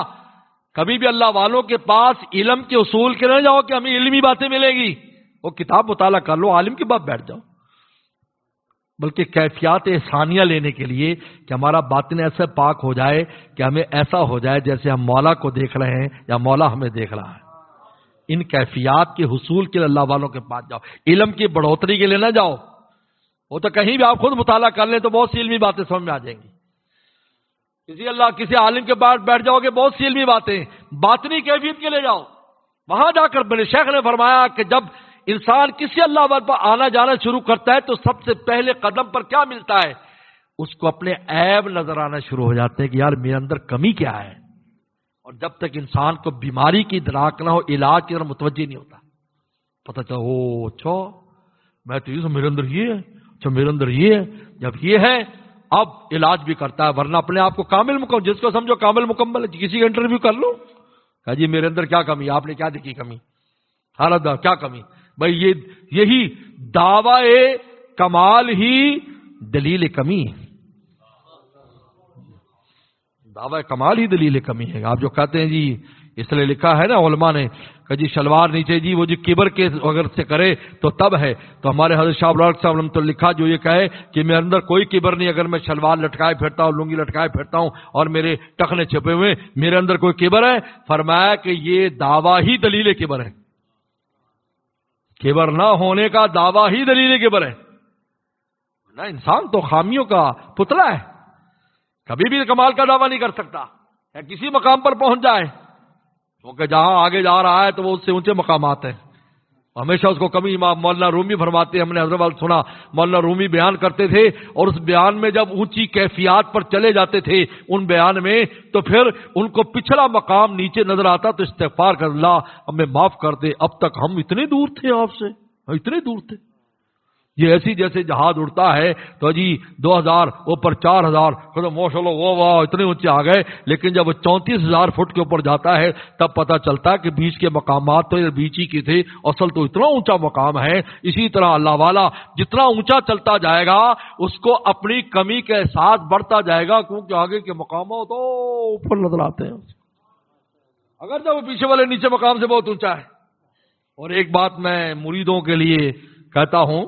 کبھی بھی اللہ والوں کے پاس علم کے اصول کے نہ جاؤ کہ ہمیں علمی باتیں ملے گی، وہ کتاب مطالعہ کر لو، عالم کے بعد بیٹھ جاؤ، بلکہ کیفیات ثانیہ لینے کے لیے کہ ہمارا باطن ایسے پاک ہو جائے کہ ہمیں ایسا ہو جائے جیسے ہم مولا کو دیکھ رہے ہیں یا مولا ہمیں دیکھ رہا ہے۔ ان کیفیات کے حصول کے لیے اللہ والوں کے پاس جاؤ، علم کی بڑھوتری کے لیے نہ جاؤ۔ وہ تو کہیں بھی آپ خود مطالعہ کر لیں تو بہت سی علمی باتیں سمجھ میں آ جائیں گی، کسی عالم کے بعد بیٹھ جاؤ گے بہت سی علمی باتیں، باطنی کیفیت کے لے جاؤ، وہاں جا کر میرے شیخ نے فرمایا کہ جب انسان کسی اللہ پر آنا جانا شروع کرتا ہے تو سب سے پہلے قدم پر کیا ملتا ہے؟ اس کو اپنے عیب نظر آنا شروع ہو جاتے ہیں کہ یار میرے اندر کمی کیا ہے، اور جب تک انسان کو بیماری کی ادراک نہ ہو علاج کی طرف متوجہ نہیں ہوتا۔ پتہ چلا او اچھا میں تو میرے اندر یہ ہے، اچھا میرے اندر یہ ہے، جب یہ ہے اب علاج بھی کرتا ہے، ورنہ اپنے آپ کو کامل مکمل، جس کو سمجھو کامل مکمل ہے، کسی کا انٹرویو کر لو، کہا جی میرے اندر کیا کمی ہے، آپ نے کیا دیکھی کمی، حالت کیا کمی، بھائی یہی دعوی کمال ہی دلیل کمی ہے، دعوی کمال ہی دلیل کمی ہے۔ آپ جو کہتے ہیں جی اس لیے لکھا ہے نا علماء نے کہ جی شلوار نیچے جی وہ جی کبر کے اگر سے کرے تو تب ہے، تو ہمارے حضرت شاہ ابوالحق صاحب نے تو لکھا جو یہ کہے کہ میرے اندر کوئی کبر نہیں، اگر میں شلوار لٹکائے پھرتا ہوں، لنگی لٹکائے پھرتا ہوں اور میرے ٹخنے چھپے ہوئے، میرے اندر کوئی کبر ہے؟ فرمایا کہ یہ دعویٰ ہی دلیل کبر ہے، کبر نہ ہونے کا دعویٰ ہی دلیل کبر ہے۔ نہ انسان تو خامیوں کا پتلا ہے، کبھی بھی کمال کا دعویٰ نہیں کر سکتا، یا کسی مقام پر پہنچ جائے، کیونکہ جہاں آگے جا رہا ہے تو وہ اس سے اونچے مقامات ہیں، ہمیشہ اس کو کمی۔ امام مولانا رومی فرماتے ہیں، ہم نے حضرت والا سنا، مولانا رومی بیان کرتے تھے اور اس بیان میں جب اونچی کیفیات پر چلے جاتے تھے ان بیان میں، تو پھر ان کو پچھلا مقام نیچے نظر آتا تو استغفار کر اللہ ہمیں معاف کر دے، اب تک ہم اتنے دور تھے آپ سے، اتنے دور تھے۔ یہ ایسی جیسے جہاز اڑتا ہے تو جی 2000 اوپر 4000 ماشاء اللہ وہ واہ اتنے اونچے آ گئے، لیکن جب وہ 34,000 فٹ کے اوپر جاتا ہے تب پتہ چلتا ہے کہ بیچ کے مقامات تو بیچ ہی کے تھے، اصل تو اتنا اونچا مقام ہے۔ اسی طرح اللہ والا جتنا اونچا چلتا جائے گا اس کو اپنی کمی کا احساس بڑھتا جائے گا، کیونکہ آگے کے مقامات تو اوپر نظر آتے ہیں، اگر جب وہ پیچھے والے نیچے مقام سے بہت اونچا ہے۔ اور ایک بات میں مریدوں کے لیے کہتا ہوں،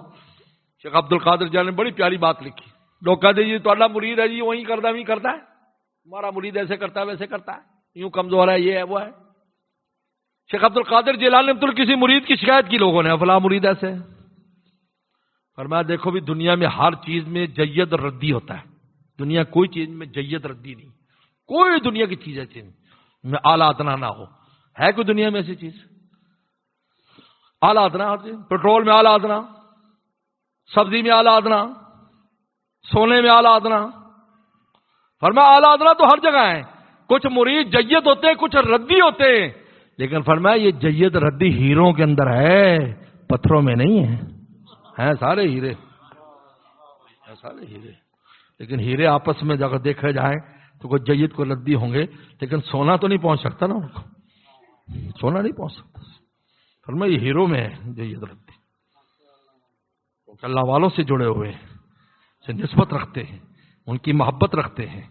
شیخ عبد القادر جان نے بڑی پیاری بات لکھی، لوگ کہتے ہیں جی تو اللہ مرید ہے جی وہی کرتا ہے، ہمارا مرید ایسے کرتا ہے ویسے کرتا ہے، یوں کمزور ہے یہ ہے وہ ہے۔ شیخ عبد القادر جیلانی نے تو کسی مرید کی شکایت کی لوگوں نے، فلاں مرید ایسے، فرمایا دیکھو بھی دنیا میں ہر چیز میں جید اور ردی ہوتا ہے، دنیا کوئی چیز میں جید ردی نہیں، کوئی دنیا کی چیز ایسی نہیں میں اعلیٰ ادنا نہ ہو، ہے کوئی دنیا میں ایسی چیز؟ اعلیٰ ادنا، پیٹرول میں اعلیٰ ادنا، سبزی میں اعلیٰ ادنا، سونے میں اعلیٰ ادنا، فرمایا اعلیٰ ادنا تو ہر جگہ ہے، کچھ مرید جید ہوتے ہیں کچھ ردی ہوتے ہیں، لیکن فرمایا یہ جید ردی ہیروں کے اندر ہے، پتھروں میں نہیں ہے، ہیں سارے ہیرے، ہیں سارے ہیرے، لیکن ہیرے آپس میں اگر دیکھے جائیں تو کوئی جید کو ردی ہوں گے، لیکن سونا تو نہیں پہنچ سکتا نا ان کو، سونا نہیں پہنچ سکتا۔ فرمایا یہ ہیروں میں ہے جید ردی، اللہ والوں سے جڑے ہوئے ہیں، سے نسبت رکھتے ہیں، ان کی محبت رکھتے ہیں،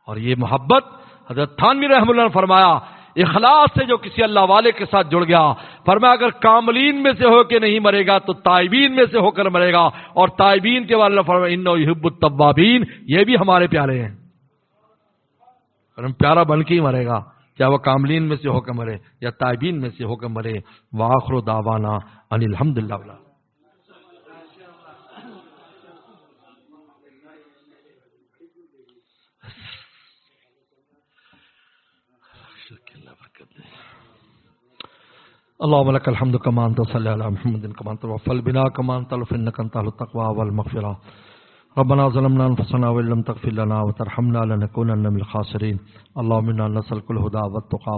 اور یہ محبت حضرت تھانوی رحمہ اللہ نے فرمایا اخلاص سے جو کسی اللہ والے کے ساتھ جڑ گیا، فرمایا اگر کاملین میں سے ہو کے نہیں مرے گا تو تائبین میں سے ہو کر مرے گا، اور تائبین کے بارے میں فرمایا انہ یحب التوابین، یہ بھی ہمارے پیارے ہیں، اور ہم پیارا بن کے ہی مرے گا، چاہے وہ کاملین میں سے ہو کر مرے یا تائبین میں سے ہو کر مرے۔ وآخر دعوانا ان الحمدللہ۔ اللهم لك الحمد كما أنت صلى على محمد كما أنت وفل بنا كما أنت إنك أنت أهل التقوى والمغفرة. ربنا ظلمنا أنفسنا وإن لم تغفر لنا وترحمنا لنكونن من الخاسرين. اللهم إنا نسألك الهدى والتقى